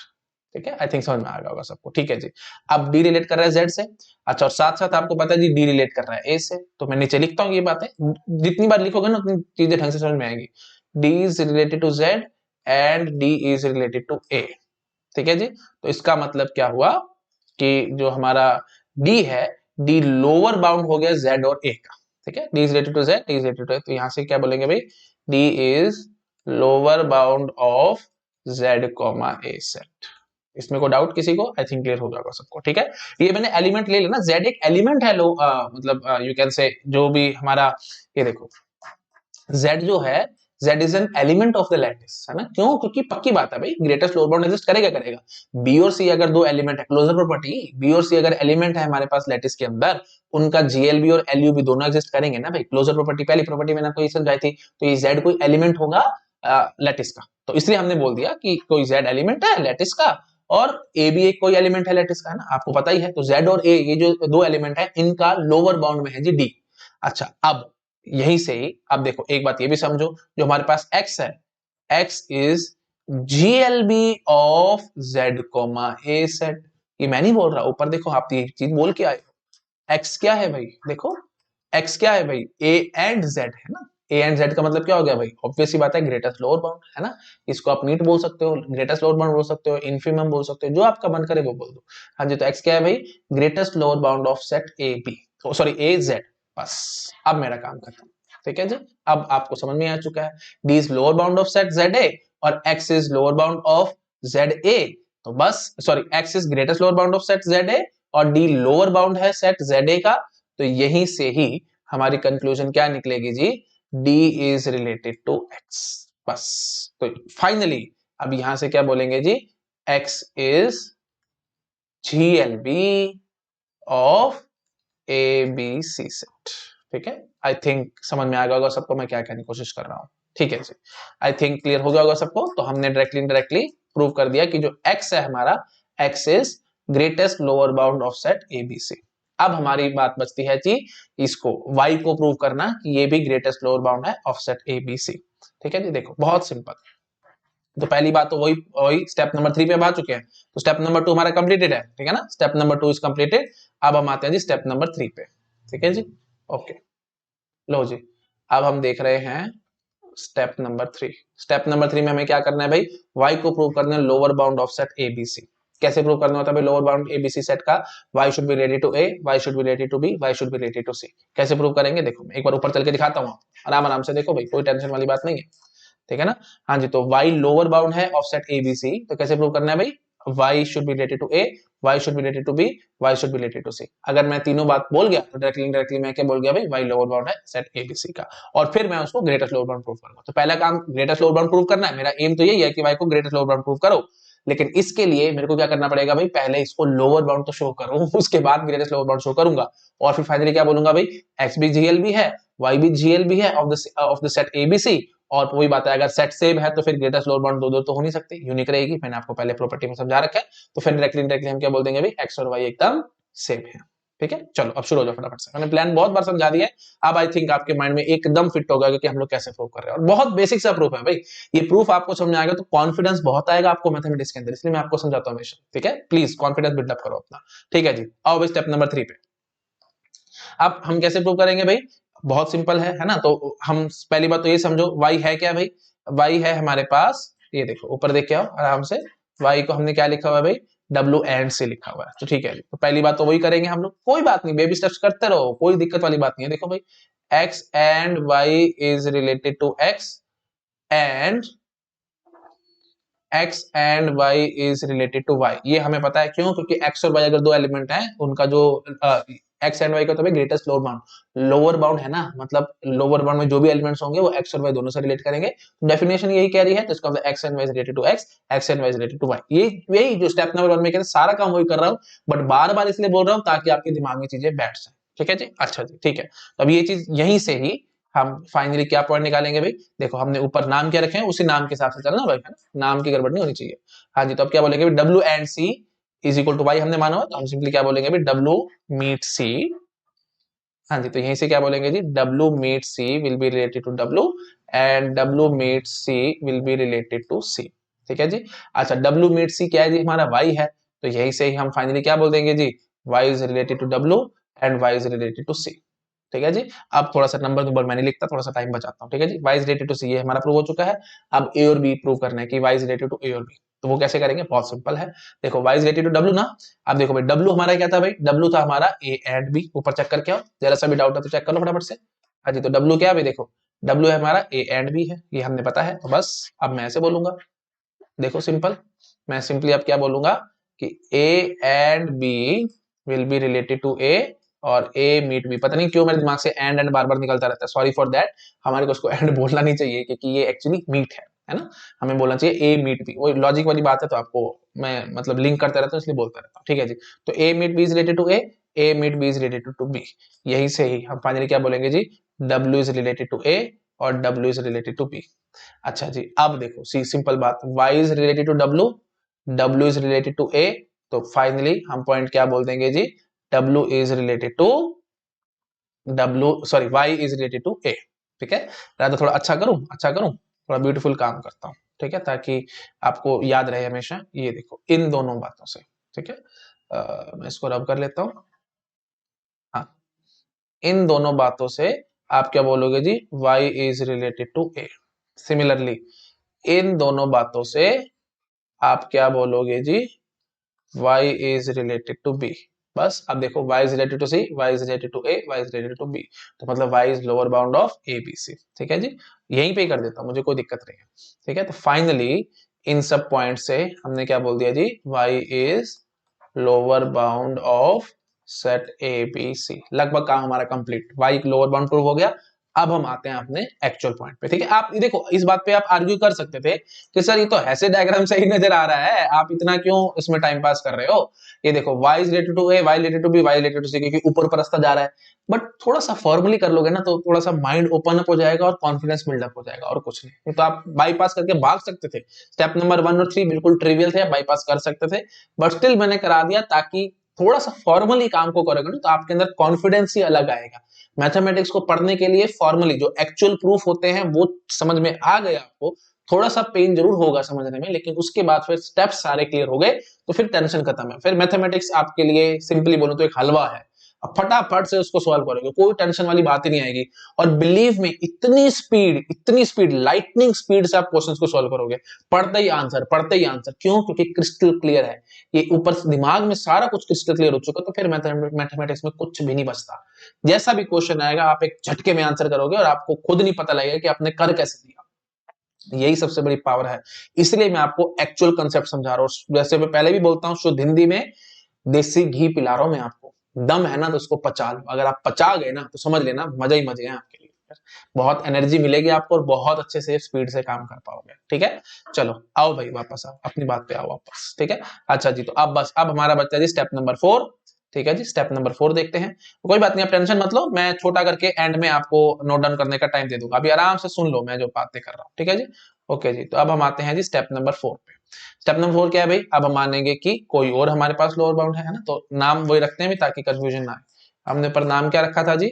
ठीक है, आई थिंक समझ में आ गया होगा सबको। ठीक है जी, अब डी रिलेट कर रहा है जेड से। अच्छा, और साथ साथ आपको पता है जी डी रिलेट कर रहा है ए से, तो मैं नीचे लिखता हूँ ये बातें, जितनी बार लिखोगे ना उतनी चीजें ढंग से समझ में आएगी। D is related to Z and D is related to A. ठीक है जी, तो इसका मतलब क्या हुआ कि जो हमारा डी है, डी लोअर बाउंड हो गया जेड और ए का। ठीक है, D is related to Z, D is related to A, तो यहां से क्या बोलेंगे भाई, D is lower bound of Z comma A set. इसमें कोई डाउट किसी को? आई थिंक क्लियर हो जाएगा सबको। ठीक है, ये मैंने एलिमेंट ले लेना, जेड एक एलिमेंट है, मतलब यू कैन से जो भी हमारा, ये देखो जेड जो है, Z is an element of the lattice, है ना। क्यों? क्योंकि पक्की बात है भाई ग्रेटेस्ट लोअर बाउंड एग्जिस्ट करेगा करेगा। बी और सी अगर दो एलिमेंट है, क्लोजर प्रॉपर्टी, बी और सी अगर एलिमेंट है हमारे पास लैटिस के अंदर, उनका जीएलबी और एलयू भी दोनों एग्जिस्ट करेंगे ना भाई। क्लोजर प्रॉपर्टी पहली प्रॉपर्टी मैंने आपको ये समझाई थी, तो ये जेड कोई एलिमेंट होगा लैटिस का, तो इसलिए हमने बोल दिया कि कोई जेड एलिमेंट है लैटिस का, और ए भी एक कोई एलिमेंट है लैटिस का, है ना, आपको पता ही है। तो जेड और ए ये जो दो एलिमेंट है इनका लोअर बाउंड में है जी डी। अच्छा, अब यहीं से ही अब देखो एक बात ये भी समझो, जो हमारे पास x है, x is GLB of z comma A set. ये मैं नहीं बोल रहा, ऊपर देखो आप ये चीज बोल के आए हो। x क्या है भाई, देखो x क्या है भाई, a एंड z, है ना। a एंड z का मतलब क्या हो गया भाई, ऑब्वियस सी बात है ग्रेटेस्ट लोअर बाउंड, है ना। इसको आप नीट बोल सकते हो, ग्रेटेस्ट लोअर बाउंड बोल सकते हो, इन्फिमम बोल सकते हो, जो आपका मन करे वो बोल दो। हाँ जी, तो x क्या है भाई, greatest lower bound of set A B, sorry A Z. बस अब मेरा काम खत्म। ठीक है जी, अब आपको समझ में आ चुका है D is lower bound of set Z A और x is lower bound of Z A. तो बस sorry, x is greatest lower bound of set Z A और डी लोअर बाउंड है सेट जेड ए का। तो यहीं से ही हमारी कंक्लूजन क्या निकलेगी जी, d is related to x। बस, तो फाइनली अब यहां से क्या बोलेंगे जी, x is GLB of ABC set. ठीक है, आई थिंक समझ में आ गया होगा सबको मैं क्या कहने की कोशिश कर रहा हूं। ठीक है जी, आई थिंक क्लियर हो गया होगा सबको। तो हमने डायरेक्टली प्रूव कर दिया कि जो x है हमारा, x is greatest lower bound of set ABC। अब हमारी बात बचती है जी इसको y को प्रूव करना कि ये भी ग्रेटेस्ट लोअर बाउंड है ऑफ सेट ABC। ठीक है जी, देखो बहुत सिंपल। तो पहली बात तो वही वही स्टेप नंबर 3 पे हम आ चुके हैं, तो स्टेप नंबर 2 हमारा कंप्लीटेड है। ठीक है ना, स्टेप नंबर 2 इज कंप्लीटेड। अब हम आते हैं जी स्टेप नंबर 3 पे। ठीक है जी, ओके, लो जी, अब हम देख रहे हैं स्टेप नंबर 3। स्टेप नंबर 3 में हमें क्या करना है भाई, y को प्रूव करना है lower bound of set ABC। कैसे प्रूव करना होता है भाई लोअर बाउंड ABC सेट का, y should be related to a, y should be related to b, y should be related to c। कैसे प्रूव करेंगे देखो, एक बार ऊपर चल के दिखाता हूं, आराम आराम से देखो भाई, कोई टेंशन वाली बात नहीं है। ठीक है ना, हाँ जी, तो y लोअर बाउंड है ऑफ सेट ABC, तो कैसे प्रूव करना है भाई, y should be related to a, y should be related to b, y should be related to c। अगर मैं तीनों बात बोल गया तो डायरेक्टली मैं क्या बोल गया भाई, y लोअर बाउंड है सेट ABC का, और फिर मैं उसको ग्रेटेस्ट लोअर बाउंड प्रूव करूंगा। तो पहला काम ग्रेटेस्ट लोअर बाउंड प्रूव करना है, मेरा एम तो यही है कि y को ग्रेटेस्ट लोअर बाउंड प्रूव करो। लेकिन इसके लिए मेरे को क्या करना पड़ेगा भाई, पहले इसको लोअर बाउंड तो शो करूं, उसके बाद ग्रेटेस्ट लोअर बाउंड शो करूंगा, और फिर फाइनली क्या बोलूंगा भाई, x भी GLB है, y भी GLB है ऑफ द सेट ABC। और वही बात है, अगर सेट सेम है तो फिर ग्रेटेस्ट लोअर बाउंड दो दो तो हो नहीं सकती, यूनिक रहेगी। मैंने आपको पहले प्रॉपर्टी में समझा रखा है। तो फिर डायरेक्टली हम क्या बोल देंगे भाई, x और y एकदम सेम है। ठीक है, चलो अब शुरू हो जाओ फटाफट से। मैंने प्लान बहुत बार समझा दिया है, अब आई थिंक आपके माइंड में एकदम फिट होगा कि हम लोग कैसे प्रूव कर रहे हैं, और बहुत बेसिक सा प्रूफ है भाई। ये प्रूफ आपको समझ में आएगा तो कॉन्फिडेंस बहुत आएगा आपको मैथमेटिक्स के अंदर, इसलिए मैं आपको समझाता हूँ हमेशा। ठीक है, प्लीज कॉन्फिडेंस बिल्डअप करो अपना। ठीक है जी, आओ भाई स्टेप नंबर 3 पे। अब हम कैसे प्रूव करेंगे भाई, बहुत सिंपल है ना। तो हम पहली बात तो ये समझो, y है क्या भाई, y है हमारे पास, ये देखो ऊपर देख के आओ आराम से, y को हमने क्या लिखा हुआ है भाई, W एंड C लिखा हुआ है। तो ठीक है, तो पहली बात तो वही करेंगे हम लोग, कोई बात नहीं, बेबी स्टेप्स करते रहो, कोई दिक्कत वाली बात नहीं है। देखो भाई, x and y is related to x and x and y is related to y। ये हमें पता है, क्यों? क्योंकि x और y अगर दो एलिमेंट हैं, उनका जो एक्स एंड वाई का तो भाई ग्रेटेस्ट लोअर बाउंड है ना, मतलब लोअर बाउंड में जो भी एलिमेंट्स होंगे वो एक्स और वाई दोनों से रिलेट करेंगे, डेफिनेशन यही कह रही है, तो इसका मतलब X and Y is related to X, X and Y is related to Y. ये यही जो स्टेप नंबर 1 में कहते सारा काम वही कर रहा हूँ, बट बार बार इसलिए बोल रहा हूँ ताकि आपके दिमाग में चीजें बैठ जाए। ठीक है जी, अच्छा जी, ठीक है। तो अब ये चीज यहीं से ही हम फाइनली क्या पॉइंट निकालेंगे भाई, देखो हमने ऊपर नाम क्या रखे हैं उसी नाम के हिसाब से चलना भाई, है ना, नाम की गड़बड़ नहीं होनी चाहिए। हाँ जी, तो अब क्या बोलेंगे भाई, W and C is equal to Y हमने माना हुआ, तो हम सिंपली क्या बोलेंगे भाई, डब्ल्यू मीट सी। हाँ जी, तो यहीं से क्या बोलेंगे जी, W meet C will be related to W and W meet C will be related to C. ठीक है जी, अच्छा डब्ल्यू मीट सी क्या है जी, हमारा वाई है, तो यहीं से ही हम फाइनली क्या बोल देंगे जी, Y is related to W and Y is related to C. ठीक है जी, अब थोड़ा सा नंबर मैं नहीं लिखता, थोड़ा सा टाइम बचाता हूँ। ठीक है जी, वाई इज रिलेटेड टू सी ये हमारा प्रूव हो चुका है। अब ए और बी प्रूव करना है कि Y is related to A और बी, तो वो कैसे करेंगे, बहुत सिंपल है। देखो Y is related to W ना, अब देखो भाई डब्ल्यू हमारा क्या था भाई, डब्ल्यू था हमारा ए एंड बी, ऊपर चेक करके आओ, जरा सा भी डाउट है तो चेक कर लो फटाफट से। हाँ जी, तो डब्ल्यू क्या है भाई, देखो डब्ल्यू है हमारा ए एंड बी है, ये हमने पता है, तो बस अब मैं ऐसे बोलूंगा, देखो सिंपल, मैं सिंपली अब क्या बोलूंगा कि A and B will be related to A और ए मीट बी। पता नहीं क्यों मेरे दिमाग से एंड बार बार निकलता रहता है, सॉरी फॉर दैट, हमारे को उसको एंड बोलना नहीं चाहिए क्योंकि ये एक्चुअली मीट है ना, हमें बोलना चाहिए ए मीट बी, वो लॉजिक वाली बात है, तो आपको मैं मतलब लिंक करता रहता हूँ इसलिए बोलता रहता हूँ। ठीक है जी, तो A meet B is related to A meet B is related to B, यही से ही हम फाइनली क्या बोलेंगे जी, W is related to A और W is related to B. अच्छा जी, अब देखो सी सिंपल बात, y is related to w, w is related to a, तो फाइनली हम पॉइंट क्या बोल देंगे जी, w is related to w, sorry y is related to a। ठीक है, तो थोड़ा अच्छा करूं, थोड़ा ब्यूटीफुल काम करता हूं, ठीक है, ताकि आपको याद रहे हमेशा। ये देखो इन दोनों बातों से, ठीक है, मैं इसको रब कर लेता हूं। हाँ, इन दोनों बातों से आप क्या बोलोगे जी, y is related to a। Similarly इन दोनों बातों से आप क्या बोलोगे जी, y is related to b। बस अब देखो y is related to c, y is related to a, y is related to b, तो मतलब y is lower bound of a b c। ठीक है जी, यहीं पे ही कर देता हूं, मुझे कोई दिक्कत नहीं है। ठीक है, तो फाइनली इन सब पॉइंट से हमने क्या बोल दिया जी, y is lower bound of set A B C. लगभग काम हमारा complete, y lower bound prove हो गया। अब हम आते हैं अपने एक्चुअल पॉइंट पे। ठीक है, आप देखो इस बात पे आप आर्ग्यू कर सकते थे कि सर ये तो ऐसे डायग्राम से ही नजर आ रहा है, आप इतना क्यों इसमें टाइम पास कर रहे हो। ये देखो y is related to A, y related to B, y related to C, क्योंकि ऊपर ऊपर रास्ता जा रहा है। बट थोड़ा सा फॉर्मली कर लोगे ना तो थोड़ा सा माइंड ओपन अप हो जाएगा और कॉन्फिडेंस बिल्डअप हो जाएगा, और कुछ नहीं। तो आप बाईपास करके भाग सकते थे, स्टेप नंबर 1 और 3 बिल्कुल ट्रिवियल थे, बाईपास कर सकते थे, बट स्टिल मैंने करा दिया ताकि थोड़ा सा फॉर्मली काम को करोगे ना तो आपके अंदर कॉन्फिडेंस ही अलग आएगा। मैथमेटिक्स को पढ़ने के लिए फॉर्मली जो एक्चुअल प्रूफ होते हैं वो समझ में आ गए आपको, थोड़ा सा पेन जरूर होगा समझने में, लेकिन उसके बाद फिर स्टेप्स सारे क्लियर हो गए तो फिर टेंशन खत्म है। फिर मैथमेटिक्स आपके लिए सिंपली बोलूं तो एक हलवा है, अब फटाफट से उसको सॉल्व करोगे, कोई टेंशन वाली बात ही नहीं आएगी। और बिलीव में इतनी स्पीड लाइटनिंग स्पीड से आप क्वेश्चंस को सॉल्व करोगे, पढ़ते ही आंसर। क्यों? क्योंकि क्रिस्टल क्लियर है, ये ऊपर दिमाग में सारा कुछ क्रिस्टल क्लियर हो चुका, तो फिर मैथमेटिक्स में कुछ भी नहीं बचता। जैसा भी क्वेश्चन आएगा आप एक झटके में आंसर करोगे और आपको खुद नहीं पता लगेगा कि आपने कर कैसे दिया। यही सबसे बड़ी पावर है, इसलिए मैं आपको एक्चुअल कंसेप्ट समझा रहा हूं। जैसे मैं पहले भी बोलता हूं, शुद्ध हिंदी में देसी घी पिला रहा हूं मैं आपको। दम है ना तो उसको पचा लो, अगर आप पचा गए ना तो समझ लेना मजे ही मजे हैं आपके लिए, बहुत एनर्जी मिलेगी आपको और बहुत अच्छे से स्पीड से काम कर पाओगे। ठीक है, चलो आओ भाई वापस आओ, अपनी बात पे आओ वापस। ठीक है, अच्छा जी, तो अब हमारा बच्चा जी स्टेप नंबर 4। ठीक है जी, स्टेप नंबर 4 देखते हैं। कोई बात नहीं, आप टेंशन मत लो, मैं छोटा करके एंड में आपको नोट डाउन करने का टाइम दे दूंगा, अभी आराम से सुन लो मैं जो बातें कर रहा हूँ। ठीक है जी, ओके जी, तो अब हम आते हैं जी स्टेप नंबर 4 पे। स्टेप नंबर 4 क्या है भाई, अब हम मानेंगे कि कोई और हमारे पास लोअर बाउंड है ना, तो नाम वही रखते हैं भी ताकि कंफ्यूजन ना आए। हमने पर नाम क्या रखा था जी,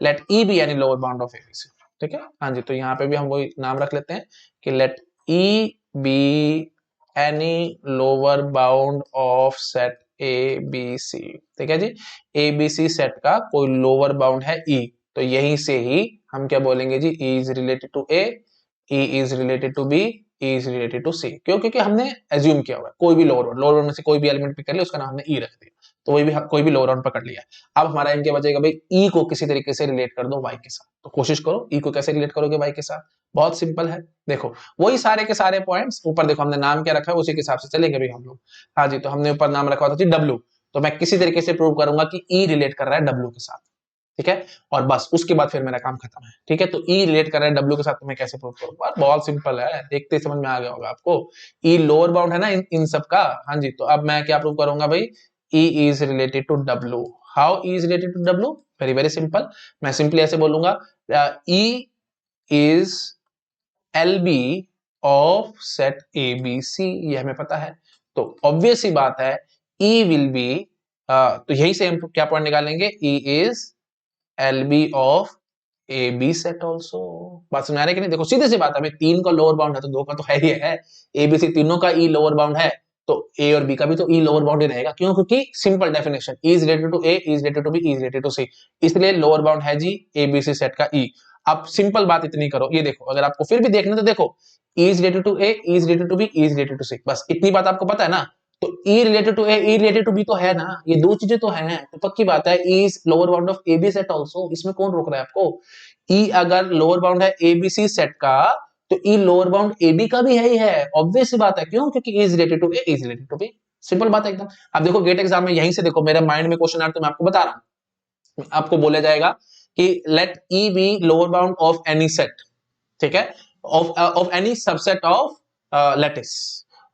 let E be any lower bound of ABC. ठीक है, हाँ जी, तो यहाँ पे भी हम वही नाम रख लेते हैं कि let E be any lower bound of set A B C. ठीक है जी, ए बी सी सेट का कोई लोअर बाउंड है ई, तो यहीं से ही हम क्या बोलेंगे जी, E is related to A, E is related to B, E is related to C. क्यों? क्योंकि हमने एज्यूम किया हुआ है कोई भी लोअर बाउंड में से कोई भी एलिमेंट पिक कर लिया, उसका नाम हमने ई रख दिया, तो वही भी कोई भी लोअर बाउंड पकड़ लिया। अब हमारा इनके बचेगा भाई, ई को किसी तरीके से रिलेट कर दो वाई के साथ, तो कोशिश करो ई को कैसे रिलेट करोगे वाई के साथ। बहुत सिंपल है, देखो वही सारे के सारे पॉइंट्स ऊपर देखो हमने नाम क्या रखा है उसी के हिसाब से चलेंगे भाई हम लोग। हाँ जी, तो हमने ऊपर नाम रखा था जी डब्ल्यू, तो मैं किसी तरीके से प्रूव करूंगा कि ई रिलेट कर रहा है डब्ल्यू के साथ, ठीक है, और बस उसके बाद फिर मेरा काम खत्म है, ठीक है। तो ई रिलेट कर रहा है डब्ल्यू के साथ, तो मैं कैसे प्रूव करूंगा? बहुत सिंपल है, देखते ही समझ में आ गया होगा आपको। ई लोअर बाउंड है ना इन सब का, हाँ जी। तो अब मैं क्या प्रूव करूंगा भाई? E is related to W. How E is related to W? Very very simple, मैं सिंपली ऐसे बोलूंगा, E is L B of set A B C, ये हमें पता है। तो ऑब्वियस सी बात है ई विल बी, तो यही से हम क्या पॉइंट निकालेंगे? E is L B of A B set also. बात समझ आ रही है कि नहीं? देखो सीधे सी बात है, तीन का लोअर बाउंड है तो दो का तो है ही है, ए बी सी तीनों का ई लोअर बाउंड है, तो ए और बी का भी तो ई लोअर बाउंड ही रहेगा। क्यों? क्योंकि simple definition, E is related to A, E is related to B, E is related to C, इसलिए लोअर बाउंड है जी ए बी सी सेट का ई। आप सिंपल बात इतनी करो, ये देखो, अगर आपको फिर भी देखना तो देखो, E is related to A, E is related to B, E is related to C, बस इतनी बात आपको पता है ना। तो E related to A, E related to B तो है ना, ये दो चीजें तो हैं, तो पक्की बात है E is lower bound of A B set also, इसमें कौन रोक रहा है आपको? ई अगर लोअर बाउंड है एबीसी सेट का, तो ई लोअर बाउंड एबी का भी है ही है, ऑब्वियस बात है। क्यों? क्योंकि E is related to A, is related to B, simple बात है एकदम। अब देखो गेट एग्जाम में यहीं से देखो, मेरे माइंड में क्वेश्चन आ रहा है तो मैं आपको बता रहा हूं, आपको बोला जाएगा कि let E be lower bound of any set, ठीक है, of any subset of lattice.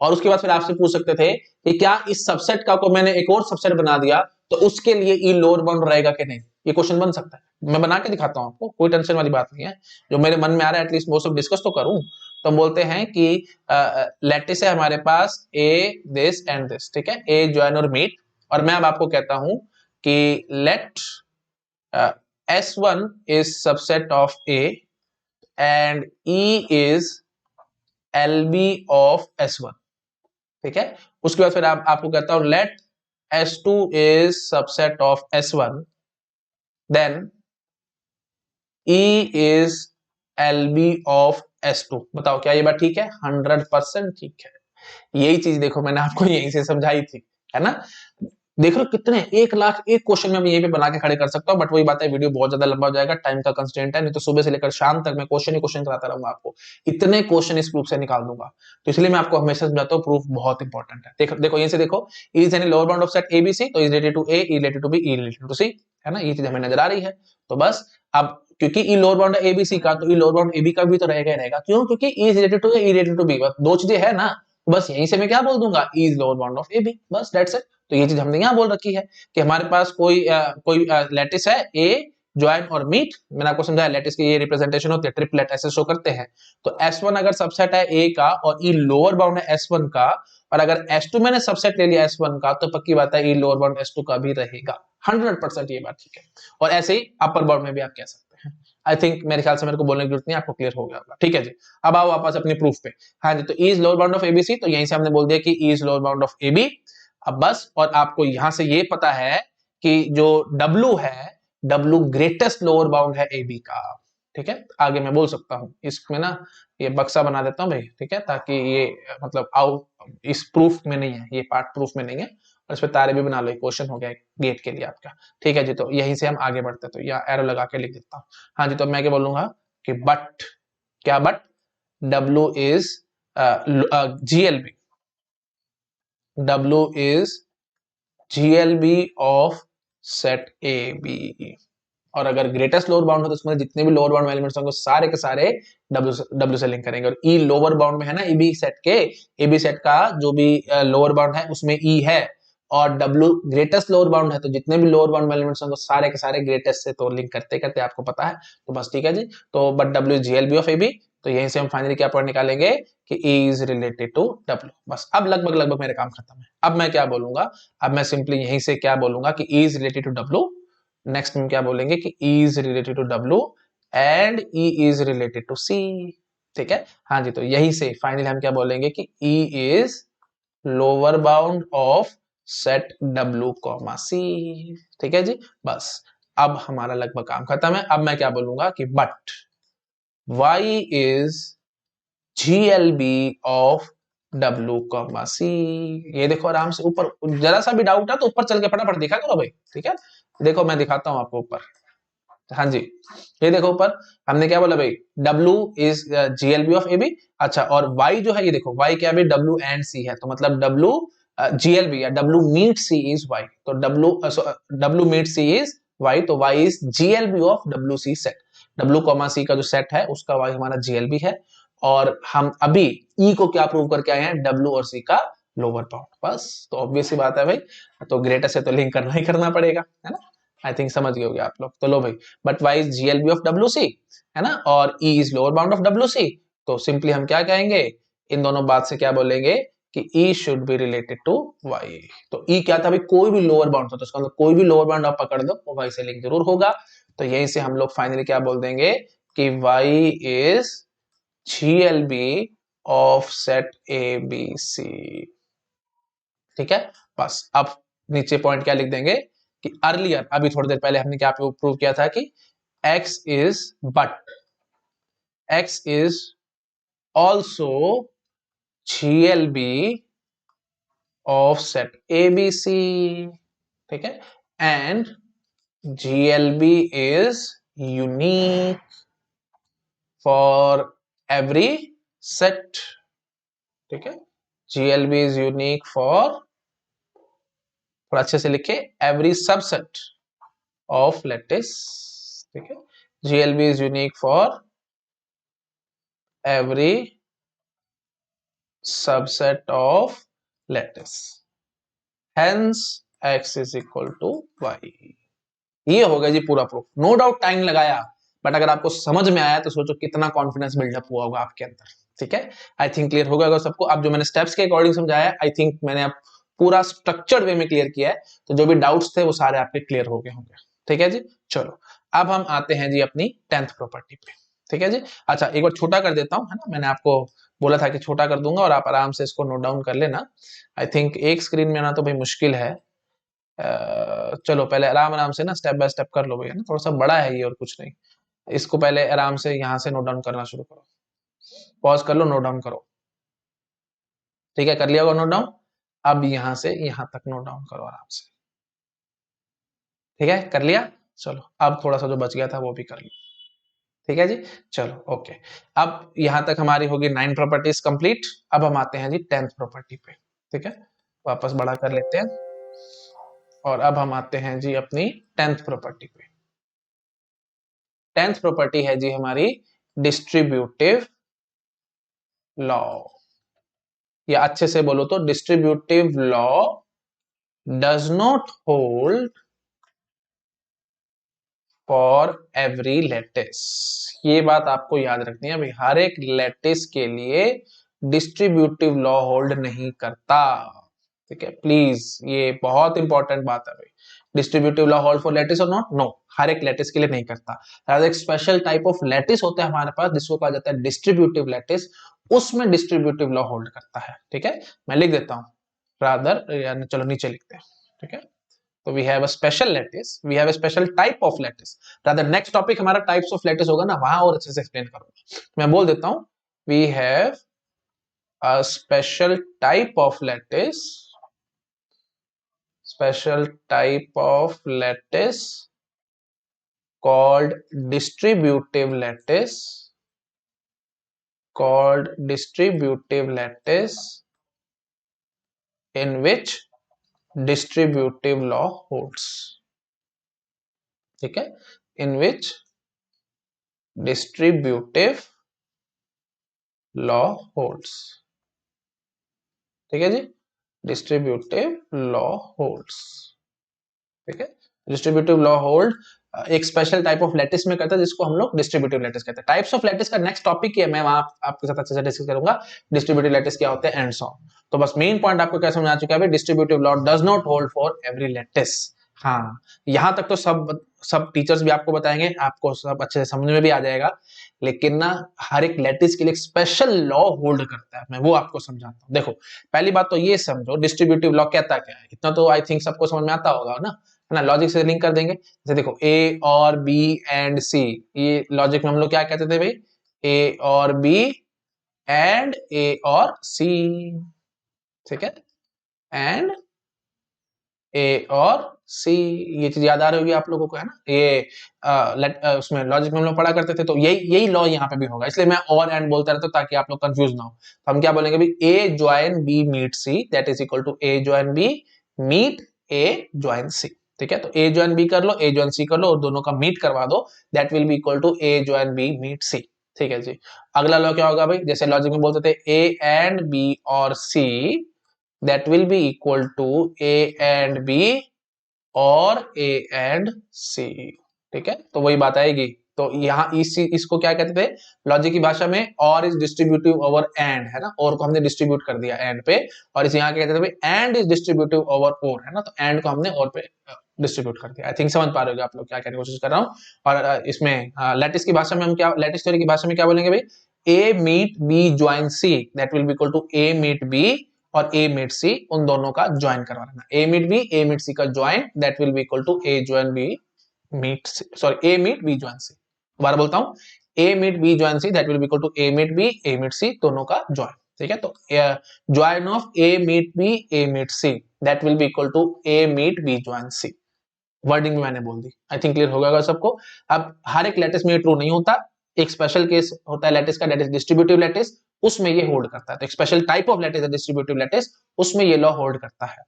और उसके बाद फिर आपसे पूछ सकते थे कि क्या इस सबसेट का को मैंने एक और सबसेट बना दिया तो उसके लिए ई लोअर बाउंड रहेगा कि नहीं? ये क्वेश्चन बन सकता है, मैं बना के दिखाता हूं आपको, कोई टेंशन वाली बात नहीं है, जो मेरे मन में आ रहा है एटलीस्ट वो सब डिस्कस तो करूं। तो हम बोलते हैं कि लैटिस है हमारे पास ए दिस एंड दिस, ठीक है, ए ज्वाइन और मीट, और मैं अब आपको कहता हूं कि late S1 is subset of A and E is LB of S1, ठीक है। उसके बाद फिर आपको कहता हूं late S2 is subset of S1, then E is LB of S2। बताओ क्या ये बात ठीक है? 100% ठीक है। यही चीज देखो मैंने आपको यहीं से समझाई थी, है ना। देख रहे हो कितने 1 लाख एक क्वेश्चन में मैं यहीं पे बना के खड़े कर सकता हूँ, बट वही बात है वीडियो बहुत ज्यादा लंबा हो जाएगा, टाइम का कंस्ट्रेंट है, नहीं तो सुबह से लेकर शाम तक मैं क्वेश्चन ही क्वेश्चन कराता रहूंगा आपको, इतने क्वेश्चन इस प्रूफ से निकाल दूंगा। तो इसलिए मैं आपको हमेशा समझाता हूँ प्रूफ बहुत इंपॉर्टेंट है। देखो देखो यहीं से देखो, is any lower bound of set ABC, तो is related to A, E related to B, E related to C, है ना, ये चीज हमें नजर आ रही है। तो बस अब क्योंकि ई लोअर बाउंड है एबीसी का, तो ई लोअर बाउंड एबी का भी तो रहेगा ही रहेगा। क्यों? क्योंकि E is related to A, E related to B, दो चीजें है ना, बस यहीं से मैं क्या बोल दूंगा, E is lower bound of A B, बस दैट्स इट। तो ये चीज हमने यहाँ बोल रखी है कि हमारे पास कोई लैटिस है ए ज्वाइन और मीट, मैंने आपको समझाया लैटिस की ये रिप्रेजेंटेशन होती है, ट्रिपलेट ऐसे शो करते हैं। तो S1 अगर सबसेट है ए का और ई लोअर बाउंड है S1 का, और अगर S2 मैंने सबसेट ले लिया S1 का, तो पक्की बात है ई लोअर बाउंड S2 का भी रहेगा, 100% ये बात ठीक है। और ऐसे ही अपर बाउंड में भी आप कह सकते हैं। आई थिंक मेरे ख्याल से मेरे को बोलने की जरूरत नहीं, आपको क्लियर हो गया होगा, ठीक है जी। अब आओ वापस अपने प्रूफ पे। हाँ जी, तो E is lower bound of ABC, तो यहीं से हमने बोल दिया कि E is lower bound of AB. अब बस, और आपको यहां से ये पता है कि जो W है, W ग्रेटेस्ट लोअर बाउंड है AB का, ठीक है। आगे मैं बोल सकता हूं इसमें ना, ये बक्सा बना देता हूं भाई, ठीक है, ताकि ये मतलब इस प्रूफ में नहीं है, ये पार्ट प्रूफ में नहीं है, और इस पे तारे भी बना लो, क्वेश्चन हो गया गेट के लिए आपका, ठीक है जी। तो यहीं से हम आगे बढ़ते, तो यहाँ एरो लगा के लिख देता हूँ। हाँ जी, तो मैं क्या बोलूंगा कि बट, क्या but, W is GLB, W is GLB of set AB। और अगर ग्रेटेस्ट लोअर बाउंड हो तो उसमें जितने भी लोअर बाउंड एलिमेंट्स होंगे सारे के सारे W से लिंक करेंगे। और E लोअर बाउंड में है ना AB सेट के, AB सेट का जो भी लोअर बाउंड है उसमें E है, और W ग्रेटेस्ट लोअर बाउंड है, तो जितने भी लोअर बाउंड एलिमेंट्स होंगे सारे के सारे ग्रेटेस्ट से तो लिंक करते करते आपको पता है। तो बस ठीक है जी। तो but W is GLB of AB, तो यहीं से हम फाइनली क्या पॉइंट निकालेंगे कि E is related to W। बस अब लगभग लगभग मेरे काम खत्म है। अब मैं क्या बोलूंगा, अब मैं सिंपली यहीं से क्या बोलूंगा कि E is related to W। Next में क्या बोलेंगे कि E is related to W and E is related to C, ठीक है। हाँ जी, तो यहीं से फाइनली हम क्या बोलेंगे कि E is lower bound of set W, C, ठीक है जी। बस अब हमारा लगभग काम खत्म है। अब मैं क्या बोलूंगा कि but Y is GLB of W, C। ये देखो आराम से, ऊपर जरा सा भी डाउट है तो ऊपर चल के फटाफट दिखा करो भाई, ठीक है। देखो मैं दिखाता हूं आपको ऊपर, हाँ जी, ये देखो ऊपर हमने क्या बोला भाई, W is GLB of AB। अच्छा, और Y जो है ये देखो, Y क्या भी W and C है, तो मतलब W GLB या W meet C is Y, तो W meet C is Y, तो Y is GLB of WC set. W, C का जो सेट है उसका Y हमारा GLB है, और हम अभी E को क्या प्रूव करके आए हैं, W और C का लोअर बाउंड। बस तो ऑब्वियस सी बात है भाई, तो ग्रेटर से तो लिंक करना ही करना पड़ेगा, है ना। आई थिंक समझ गए होगे आप लोग। तो लो भाई, but Y is GLB of WC, है ना, और E is lower bound of WC, तो सिंपली हम क्या कहेंगे, इन दोनों बात से क्या बोलेंगे कि E should be related to Y। तो E क्या था भाई, कोई भी लोअर बाउंड था, तो उसका मतलब कोई भी लोअर बाउंड आप पकड़ दो वो Y से लिंक जरूर होगा। तो यहीं से हम लोग फाइनली क्या बोल देंगे कि Y is GLB of set ABC। ठीक है, बस अब नीचे पॉइंट क्या लिख देंगे कि अर्लियर, अभी थोड़ी देर पहले हमने क्या प्रूव किया था कि X is also GLB of set ABC, ठीक है, and GLB is unique for every set, ठीक है, GLB is unique for, थोड़ा अच्छे से लिखे, every subset of lattice, ठीक है, GLB is unique for every subset of lattice, hence X is equal to Y। ये हो गया जी पूरा प्रूफ, नो डाउट टाइम लगाया, बट अगर आपको समझ में आया तो सोचो कितना कॉन्फिडेंस बिल्डअप हुआ होगा आपके अंदर। ठीक है, आई थिंक क्लियर हो गया सबको। अब जो मैंने स्टेप्स के अकॉर्डिंग समझाया, आई थिंक मैंने अब पूरा स्ट्रक्चर्ड वे में क्लियर किया है, तो जो भी डाउट्स थे वो सारे आपके क्लियर हो गए होंगे। ठीक है जी, चलो अब हम आते हैं जी अपनी 10th प्रॉपर्टी पे। ठीक है जी, अच्छा एक बार छोटा कर देता हूँ, है ना, मैंने आपको बोला था कि छोटा कर दूंगा और आप आराम से इसको नोट डाउन कर लेना। आई थिंक एक स्क्रीन में आना तो भाई मुश्किल है, चलो पहले आराम आराम से ना स्टेप बाय स्टेप कर लो भैया, ना थोड़ा सा बड़ा है ये और कुछ नहीं। इसको पहले आराम से यहाँ से नोट डाउन करना शुरू करो, पॉज कर लो, नोट डाउन करो। ठीक है, कर लिया होगा नोट डाउन। अब यहाँ से यहाँ तक नोट डाउन करो आराम से। ठीक है, कर लिया, चलो अब थोड़ा सा जो बच गया था वो भी कर लो। ठीक है जी, चलो ओके। अब यहाँ तक हमारी होगी 9 प्रॉपर्टीज कंप्लीट। अब हम आते हैं जी 10th प्रॉपर्टी पे। ठीक है, वापस बड़ा कर लेते हैं, और अब हम आते हैं जी अपनी 10th प्रॉपर्टी पे। 10th प्रॉपर्टी है जी हमारी डिस्ट्रीब्यूटिव लॉ, या अच्छे से बोलो तो distributive law does not hold for every lattice. ये बात आपको याद रखनी है भाई, हर एक लैटिस के लिए डिस्ट्रीब्यूटिव लॉ होल्ड नहीं करता। ठीक है, प्लीज ये बहुत इंपॉर्टेंट बात है भाई, distributive law hold for lattice और नॉट, नो, हर एक लैटिस के लिए नहीं करता। एक स्पेशल टाइप ऑफ लैटिस होता है हमारे पास जिसको कहा जाता है डिस्ट्रीब्यूटिव लैटिस, उसमें डिस्ट्रीब्यूटिव लॉ होल्ड करता है। ठीक है, मैं लिख देता हूं रादर, चलो नीचे लिखते हैं। ठीक है, तो we have a special lattice, we have a special type of lattice. Rather next topic हमारा टाइप्स ऑफ लैटिस होगा ना, वहां और अच्छे से एक्सप्लेन करूंगा। मैं बोल देता हूं, we have a special type of lattice, special type of lattice called distributive lattice, in which distributive law holds। ठीक है, in which distributive law holds। ठीक है जी, डिस्ट्रीब्यूटिव लॉ होल्ड्स। ठीक है, डिस्ट्रीब्यूटिव लॉ होल्ड एक स्पेशल टाइप ऑफ लैटिस में करता है जिसको हम लोग डिस्ट्रीब्यूटिव लैटिस कहते हैं। टाइप्स ऑफ लैटिस का नेक्स्ट टॉपिक है, मैं वहां आपके साथ अच्छे से डिस्कस करूंगा डिस्ट्रीब्यूटिव लैटिस क्या होते हैं एंड सो ऑन। तो बस मेन पॉइंट आपको क्या समझ आ चुका है, distributive law does not hold for every lattice. हाँ, यहां तक तो सब टीचर्स भी आपको बताएंगे, आपको सब अच्छे से समझ में भी आ जाएगा, लेकिन ना हर एक लैटिस के लिए एक स्पेशल लॉ होल्ड करता है, मैं वो आपको समझाता हूँ। देखो पहली बात तो ये समझो डिस्ट्रीब्यूटिव लॉ कहता क्या है, इतना तो आई थिंक सबको समझ में आता होगा ना, है ना, लॉजिक से लिंक कर देंगे। जैसे देखो ए और बी एंड सी, ये लॉजिक में हम लोग क्या कहते थे भाई, ए और बी एंड ए और सी। ठीक है, एंड ए और सी। ये चीज याद आ रही होगी आप लोगों को, है ना? ये उसमें लॉजिक में हम लोग पढ़ा करते थे, तो यही लॉ यहाँ पे भी होगा, इसलिए मैं और एंड बोलता रहता हूँ ताकि आप लोग कंफ्यूज ना हो। तो हम क्या बोलेंगे भाई, A join B meet C, that is equal to A join B meet A join C. ठीक है, तो ए ज्वाइन बी कर लो, ए ज्वाइन सी कर लो और दोनों का मीट करवा दो, that will be equal to A join B meet C. ठीक है जी। अगला लॉ क्या होगा भाई, जैसे लॉजिक में बोलते थे ए एंड बी और C, that will be equal to A and B और ए एंड सी। ठीक है, तो वही बात आएगी। तो यहाँ इसको क्या कहते थे लॉजिक की भाषा में, और इज डिस्ट्रीब्यूटिव ओवर एंड, है ना? और को हमने डिस्ट्रीब्यूट कर दिया एंड पे, और इस यहाँ क्या कहते थे एंड इज डिस्ट्रीब्यूटिव ओवर और, है ना? तो एंड को हमने और पे डिस्ट्रीब्यूट कर दिया। आई थिंक समझ पा रहे हो आप लोग क्या कहने की कोशिश कर रहा हूँ। और इसमें लैटिस की भाषा में हम क्या, लैटिस थ्योरी की भाषा में क्या बोलेंगे भाई, A meet B join C, that will be equal to A meet B और ए मीट सी, उन दोनों का ज्वाइन करवा लेना। A meet B, A meet C का join, that will be equal to A join B meet C, sorry A meet B join C. दोबारा बोलता हूं, A meet B join C that will be equal to A meet B A meet C, दोनों का join. ठीक है, तो join of A meet B A meet C that will be equal to A meet B join C. Wording में मैंने बोल दी, आई think clear हो गया सबको। अब हर एक लैटिस में ये ट्रू नहीं होता, एक स्पेशल केस होता है लैटिस का, दैट इज डिस्ट्रीब्यूटिव लैटिस, उसमें ये होल्ड करता है। तो एक स्पेशल टाइप ऑफ लैटिस है डिस्ट्रीब्यूटिव लैटिस, उसमें ये लॉ होल्ड करता है।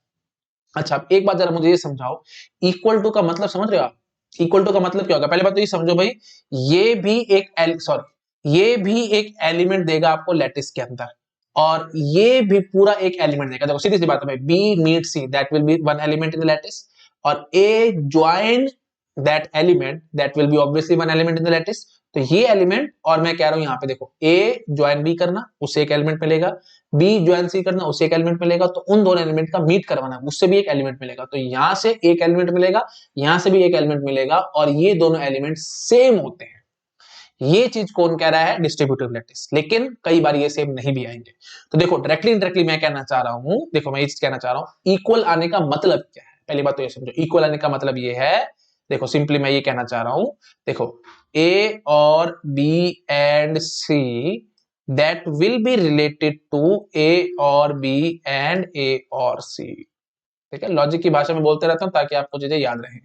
अच्छा, अब एक बात जरा मुझे ये समझाओ, इक्वल टू का मतलब समझ रहे हो आप? इक्वल टू का मतलब क्या होगा? पहले बात तो ये समझो भाई, ये भी एक ये भी एक एलिमेंट देगा आपको लैटिस के अंदर, और ये भी पूरा एक एलिमेंट देगा। देखो सीधी सी बात है भाई, B meet C that will be one element in the lattice, और A join that element that will be obviously one element in the lattice. तो ये एलिमेंट, और मैं कह रहा हूं यहाँ पे देखो, ए ज्वाइन बी करना उससे एक एलिमेंट मिलेगा, बी ज्वाइन सी करना उससे एक एलिमेंट मिलेगा, तो उन दोनों एलिमेंट का मीट करवाना उससे भी एक एलिमेंट मिलेगा। तो यहां से एक एलिमेंट मिलेगा, यहां से भी एक एलिमेंट मिलेगा, और ये दोनों एलिमेंट सेम होते हैं। ये चीज कौन कह रहा है? Distributive lattice. लेकिन कई बार ये सेम नहीं भी आएंगे। तो देखो डायरेक्टली इनडायरेक्टली मैं कहना चाह रहा हूं, देखो मैं ये चीज कहना चाह रहा हूं, इक्वल आने का मतलब क्या है? पहली बात तो ये समझो, इक्वल आने का मतलब ये है, देखो सिंपली मैं ये कहना चाह रहा हूं, देखो ए और B and C that will be related to A और बी एंड ए और सी। ठीक है, लॉजिक की भाषा में बोलते रहता हूं ताकि आपको चीजें याद रहें।